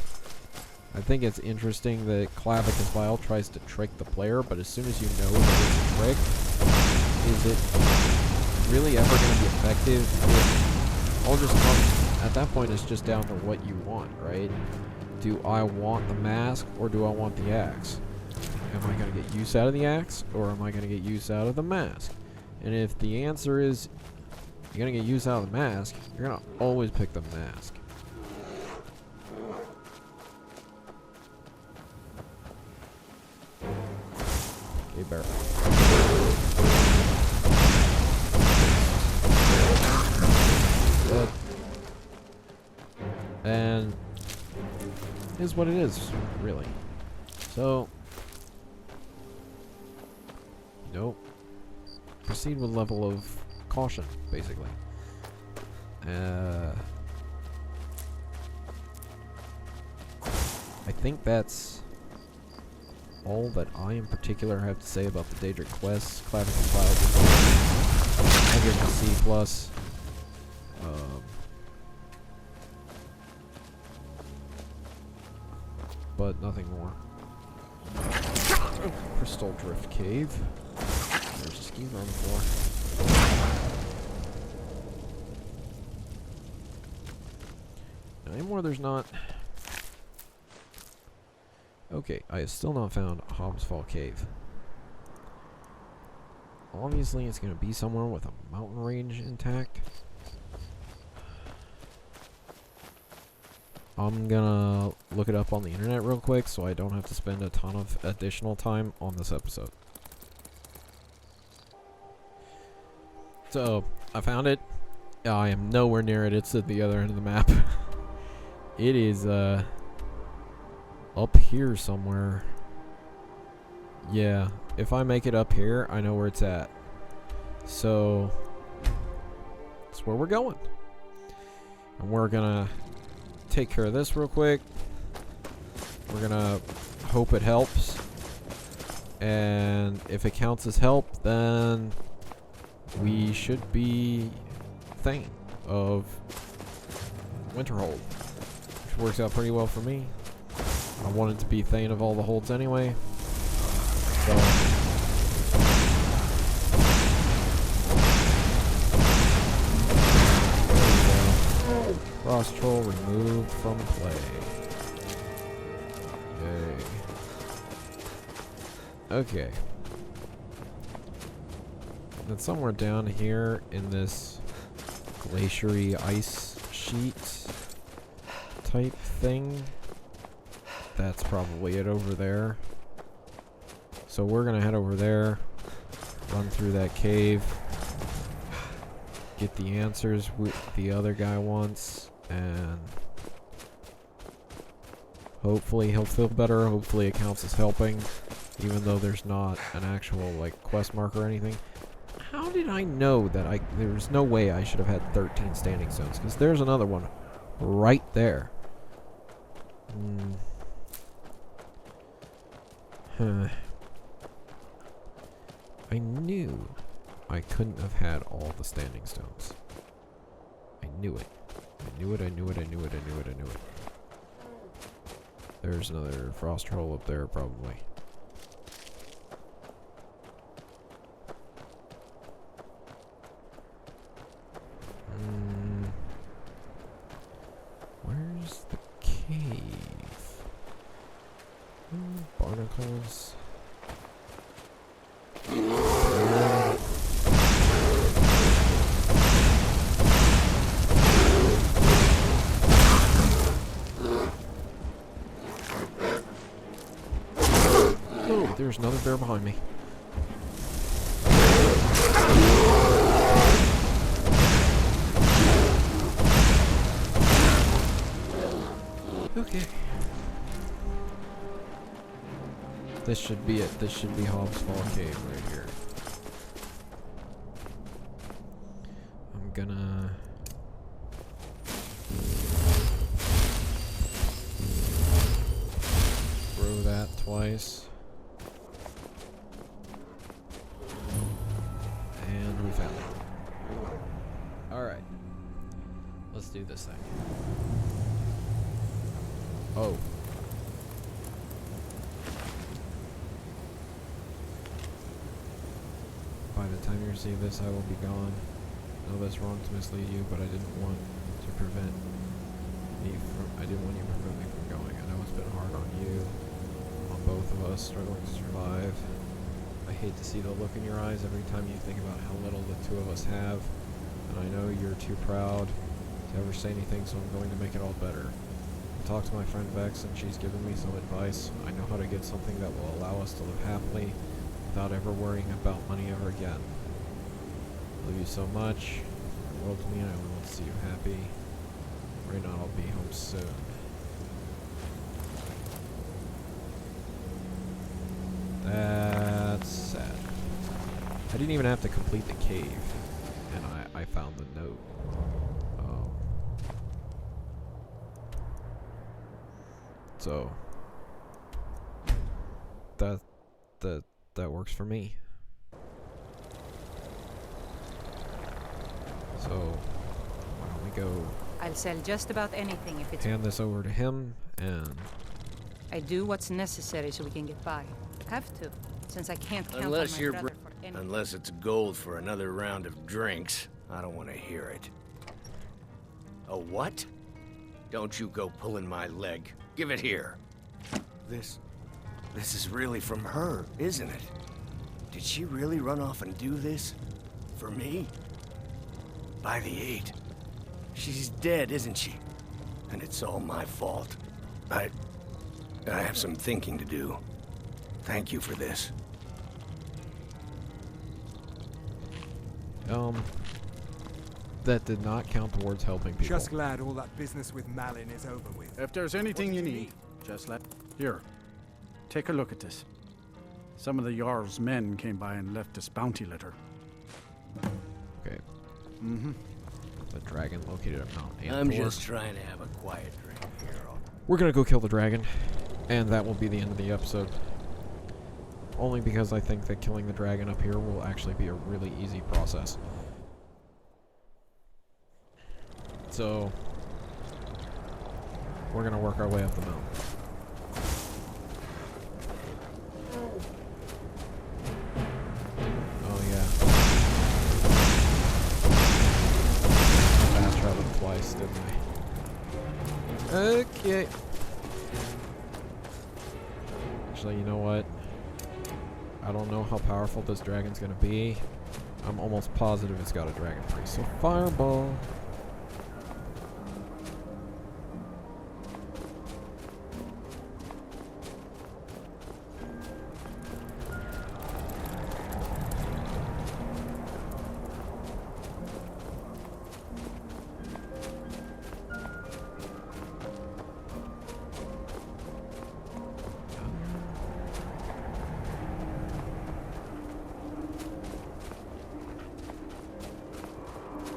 I think it's interesting that Clavicus Vial tries to trick the player, but as soon as you know that it's a trick, is it really ever going to be effective? It all just comes, at that point, it's just down to what you want, right? Do I want the mask, or do I want the axe? Am I going to get use out of the axe, or am I going to get use out of the mask? And if the answer is you're going to get use out of the mask, you're going to always pick the mask. Okay, bear. And it is what it is, really. So, nope. Proceed with level of caution, basically. I think that's all that I in particular have to say about the Daedric Quests. Clavic compiled. I give it a C+. But nothing more. Crystal Drift Cave. There's a skeezer on the floor. Anymore there's not. Okay, I have still not found Hobbs Fall Cave. Obviously it's going to be somewhere with a mountain range intact. I'm gonna look it up on the internet real quick so I don't have to spend a ton of additional time on this episode. So, I found it. I am nowhere near it. It's at the other end of the map. It is, up here somewhere. Yeah, if I make it up here, I know where it's at. So, that's where we're going. And we're gonna take care of this real quick. We're gonna hope it helps. And if it counts as help, then we should be Thane of Winterhold, which works out pretty well for me. I wanted to be Thane of all the holds anyway. So Frost Troll removed from play. Yay. Okay. Then somewhere down here in this glaciery ice sheet type thing, that's probably it over there. So we're gonna head over there, run through that cave, get the answers the other guy wants, and hopefully he'll feel better. Hopefully it counts as helping, even though there's not an actual like quest mark or anything. How did I know that there's no way I should have had 13 standing stones? Because there's another one right there. I knew I couldn't have had all the standing stones. I knew it. I knew it. There's another frost troll up there, probably. Where's the cave? Barnacles. Oh, there's another bear behind me. Okay. This should be it. This should be Hobbs Fall Cave right here. I'm gonna throw that twice. And we found it. Alright. Let's do this thing. Oh. By the time you receive this, I will be gone. I know that's wrong to mislead you, but I didn't want you to prevent me from going. I know it's been hard on you, on both of us, struggling to survive. I hate to see the look in your eyes every time you think about how little the two of us have, and I know you're too proud to ever say anything, so I'm going to make it all better. Talked to my friend Vex, and she's given me some advice. I know how to get something that will allow us to live happily without ever worrying about money ever again. I love you so much. The world to me, and I only want to see you happy. Right now, I'll be home soon. That's sad. I didn't even have to complete the cave, and I found the note. So that works for me. So why don't we go I'll sell just about anything if it's... hand this over to him, and I do what's necessary so we can get by. Have to, since I can't count Unless on my you're brother for anything. Unless it's gold for another round of drinks, I don't want to hear it. A what? Don't you go pulling my leg. Give it here. This is really from her, isn't it? Did she really run off and do this? For me? By the 8. She's dead, isn't she? And it's all my fault. I have some thinking to do. Thank you for this. That did not count towards helping people. Just glad all that business with Malin is over with. If there's anything you need, just let... Here, take a look at this. Some of the Jarl's men came by and left this bounty letter. Okay. Mm-hmm. The dragon located at Mount Antor. I'm just trying to have a quiet drink here. We're gonna go kill the dragon, and that will be the end of the episode. Only because I think that killing the dragon up here will actually be a really easy process. So, we're gonna work our way up the mountain. Oh yeah. I fast traveled twice, didn't I? Okay. Actually, you know what? I don't know how powerful this dragon's gonna be. I'm almost positive it's got a dragon priest. So fireball.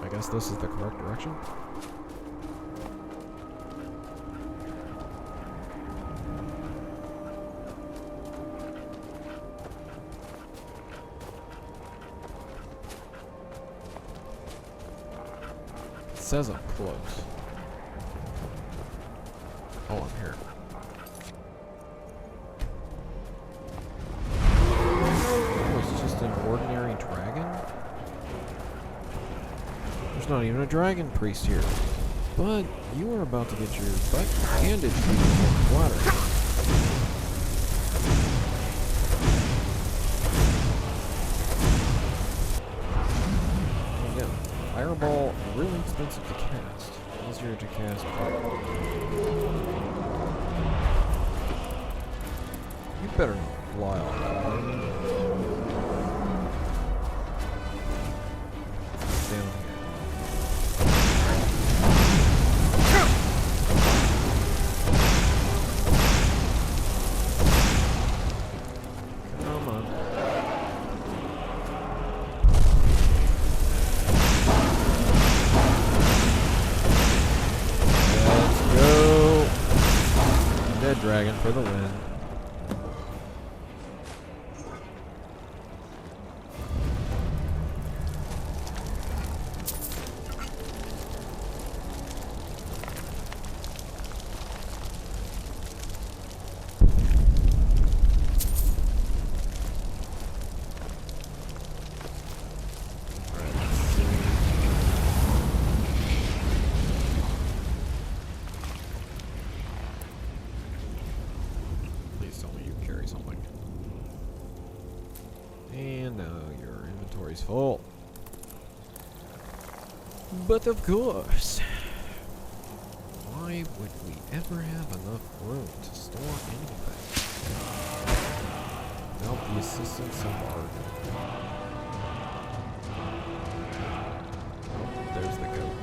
I guess this is the correct direction. It says I'm close. Oh, I'm here. Oh, it's just an ordinary dragon? There's not even a dragon priest here. But you are about to get your butt handed to you in water. Again, fireball, really expensive to cast. Easier to cast fireball. You better not fly off. Down here. Dragon for the win. Full. But of course, why would we ever have enough room to store anything without the assistance of our... Oh, there's the goat.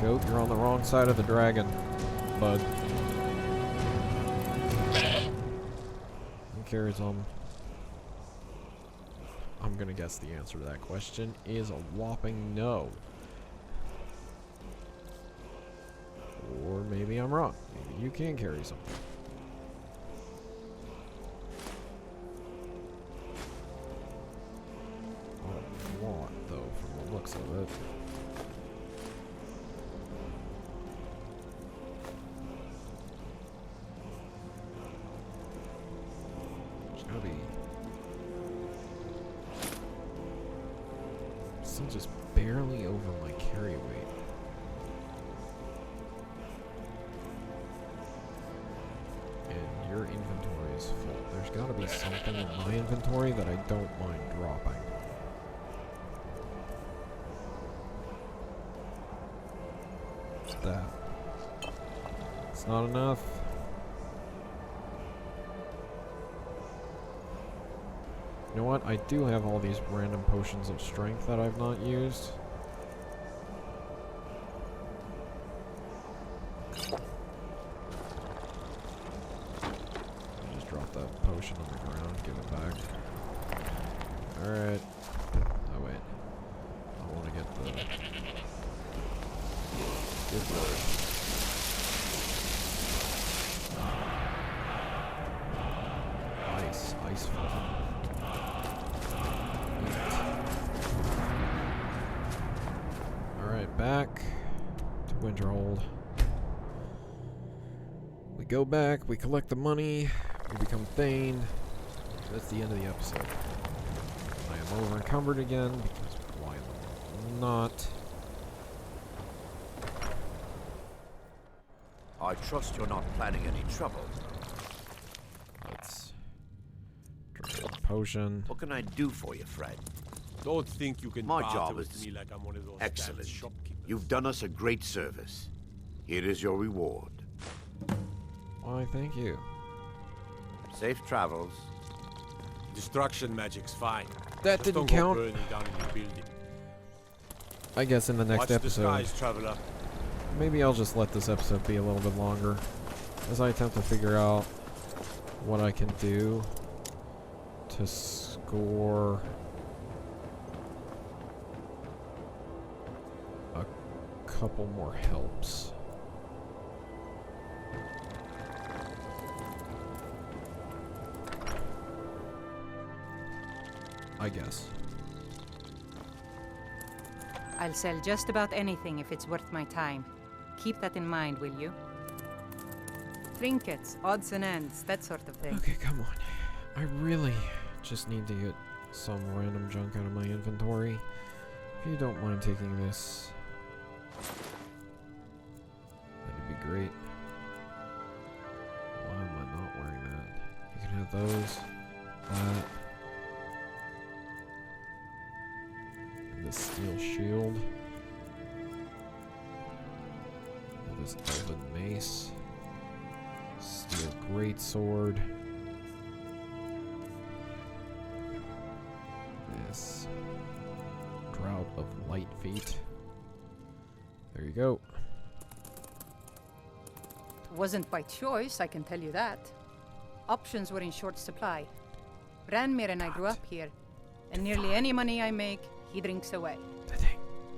Goat, you're on the wrong side of the dragon, bud. Who cares I'm gonna guess the answer to that question is a whopping no. Or maybe I'm wrong. Maybe you can carry something. A lot, though, from the looks of it. There's gotta be... Still just barely over my carry weight. And your inventory is full. There's gotta be something in my inventory that I don't mind dropping. What's that? It's not enough. You know what? I do have all these random potions of strength that I've not used. I just dropped that potion on the ground, give it back. Alright. Oh wait. I want to get the good word. Ice fall. Alright, back to Winterhold. We go back, we collect the money, we become Thane. That's the end of the episode. I am over encumbered again, because why not? I trust you're not planning any trouble. Let's drink a potion. What can I do for you, friend? Don't think you can My barter job with is me like I'm one of those excellent. damn shopkeepers. You've done us a great service. Here is your reward. Why, thank you. Safe travels. Destruction magic's fine. That Just didn't don't go count. burning down in your building. I guess in the next Watch episode, the skies, traveler. maybe I'll just let this episode be a little bit longer as I attempt to figure out what I can do to score a couple more helps. I guess. I'll sell just about anything if it's worth my time. Keep that in mind, will you? Trinkets, odds and ends, that sort of thing. Okay, come on. I really just need to get some random junk out of my inventory. If you don't mind taking this, that'd be great. Why am I not wearing that? You can have those, that, and this steel shield, and this elven mace, steel greatsword. This Drought of Light Feet. There you go. It wasn't by choice, I can tell you that. Options were in short supply. Ranmir and I grew up here, and nearly any money I make, he drinks away.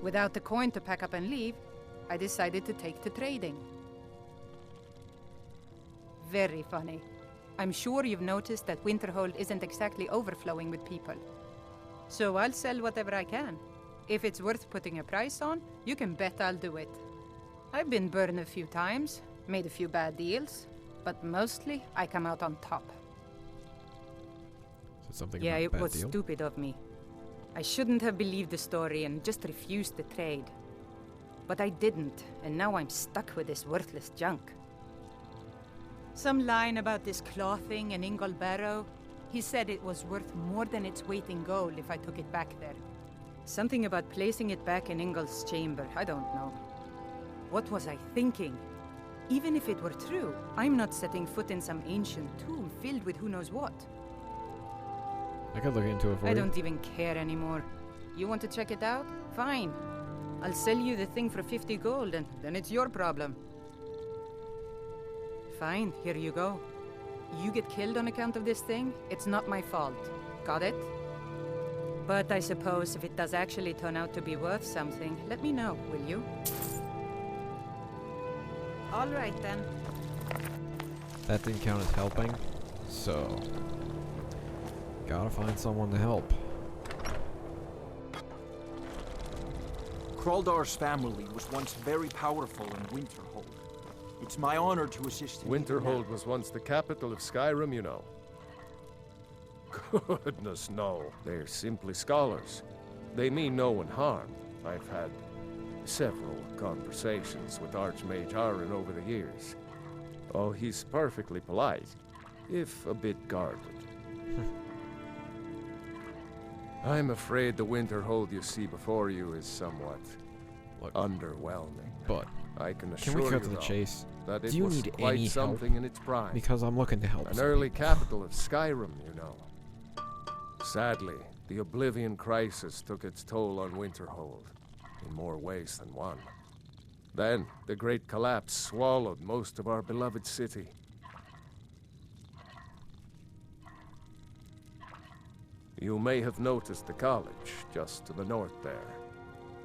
Without the coin to pack up and leave, I decided to take to trading. Very funny. I'm sure you've noticed that Winterhold isn't exactly overflowing with people. So I'll sell whatever I can. If it's worth putting a price on, you can bet I'll do it. I've been burned a few times, made a few bad deals, but mostly I come out on top. So something Yeah, about a it bad was deal? stupid of me. I shouldn't have believed the story and just refused the trade. But I didn't, and now I'm stuck with this worthless junk. Some line about this clothing in Ingol Barrow. He said it was worth more than its weight in gold if I took it back there. Something about placing it back in Ingol's chamber, I don't know. What was I thinking? Even if it were true, I'm not setting foot in some ancient tomb filled with who knows what. I could look into it for you. I don't even care anymore. You want to check it out? Fine. I'll sell you the thing for 50 gold, and then it's your problem. Fine, here you go. You get killed on account of this thing, it's not my fault. Got it? But I suppose if it does actually turn out to be worth something, let me know, will you? All right then. That didn't count as helping, so gotta find someone to help. Kraldar's family was once very powerful in Winterhold. It's my honor to assist him. Winterhold was once the capital of Skyrim, you know. Goodness, no. They're simply scholars. They mean no one harm. I've had several conversations with Archmage Arin over the years. Oh, he's perfectly polite, if a bit guarded. I'm afraid the Winterhold you see before you is somewhat underwhelming. But I can assure we cut to you, the chase? that it Do you was need quite any something help? in its prime. Because I'm looking to help. An some early people. capital of Skyrim, you know. Sadly, the Oblivion Crisis took its toll on Winterhold, in more ways than one. Then, the Great Collapse swallowed most of our beloved city. You may have noticed the college, just to the north there.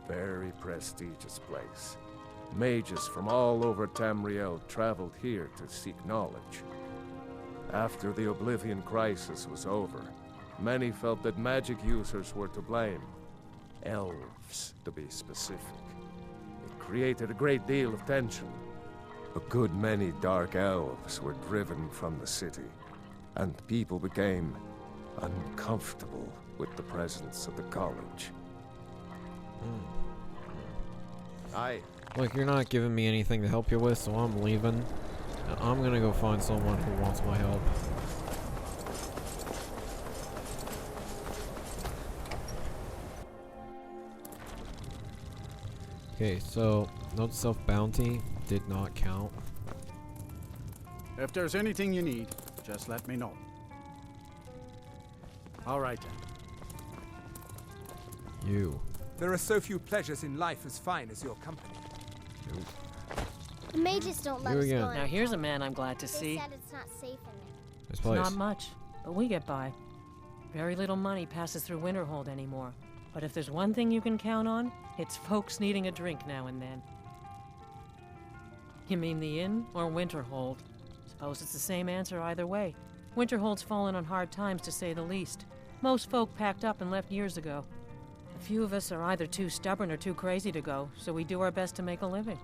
Very prestigious place. Mages from all over Tamriel traveled here to seek knowledge. After the Oblivion Crisis was over, many felt that magic users were to blame. Elves, to be specific. It created a great deal of tension. A good many dark elves were driven from the city, and people became uncomfortable with the presence of the college. Look, you're not giving me anything to help you with, so I'm leaving. I'm gonna go find someone who wants my help. Okay, so note self-bounty did not count. If there's anything you need, just let me know. All right then. You. There are so few pleasures in life as fine as your company. The mages don't let You us again. go in Now the here's a college. man I'm glad to They see. said it's not safe in there. This It's place. not much, but we get by. Very little money passes through Winterhold anymore. But if there's one thing you can count on, it's folks needing a drink now and then. You mean the inn or Winterhold? Suppose it's the same answer either way. Winterhold's fallen on hard times, to say the least. Most folk packed up and left years ago. A few of us are either too stubborn or too crazy to go, so we do our best to make a living.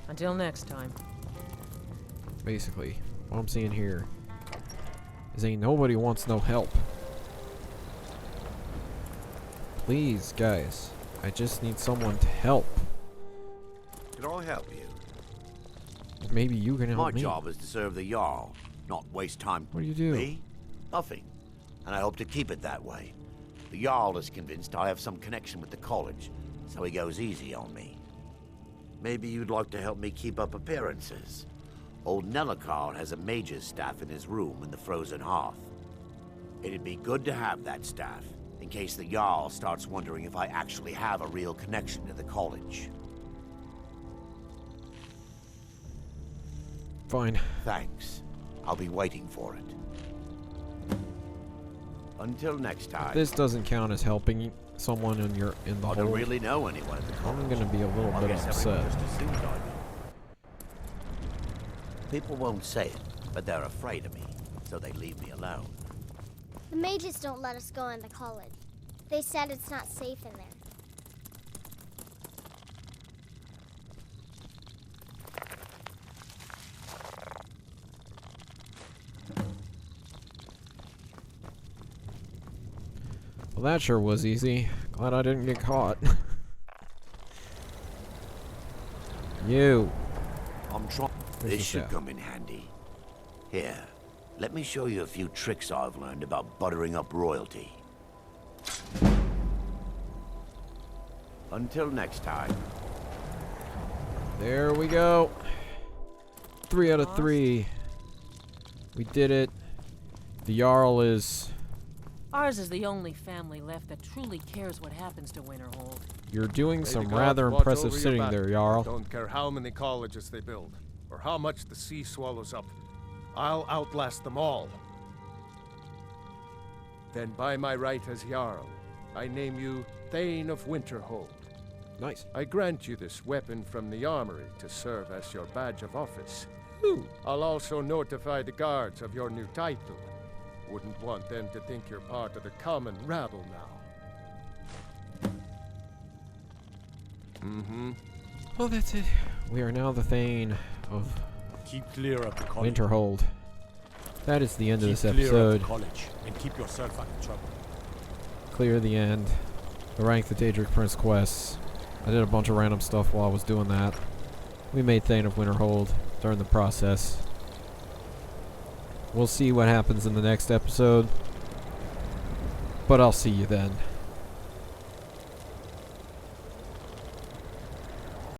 Until next time. Basically, what I'm seeing here is ain't nobody wants no help. Please, guys, I just need someone to help. Can I help you? Maybe you can help My me. job is to serve the Jarl, not waste time. What do you do? Me? Nothing. And I hope to keep it that way. The Jarl is convinced I have some connection with the college, so he goes easy on me. Maybe you'd like to help me keep up appearances. Old Nellikar has a mage's staff in his room in the frozen hearth. It'd be good to have that staff, in case the Jarl starts wondering if I actually have a real connection to the college. Fine. Thanks. I'll be waiting for it. Until next time. If this doesn't count as helping someone in the I don't hole, really know anyone at the college. I'm gonna be a little I bit guess upset. everyone just assumes I do. People won't say it, but they're afraid of me, so they leave me alone. The mages don't let us go in the college. They said it's not safe in there. Well, that sure was easy. Glad I didn't get caught. You. I'm trying. Where's This the should staff? come in handy. Here, let me show you a few tricks I've learned about buttering up royalty. Until next time. There we go. 3 out of 3. We did it. The Jarl is... Ours is the only family left that truly cares what happens to Winterhold. You're doing May some the rather gods watch impressive over your sitting back. there, Jarl. Don't care how many colleges they build, or how much the sea swallows up. I'll outlast them all. Then by my right as Jarl, I name you Thane of Winterhold. Nice. I grant you this weapon from the armory to serve as your badge of office. Ooh. I'll also notify the guards of your new title. Wouldn't want them to think you're part of the common rabble now. Mm-hmm. Well, that's it. We are now the Thane of Keep clear of the college. Winterhold. That is the end of this Keep clear of episode. the college and keep yourself out of trouble. Clear the end. I ranked the Daedric Prince Quests. I did a bunch of random stuff while I was doing that. We made Thane of Winterhold during the process. We'll see what happens in the next episode. But I'll see you then.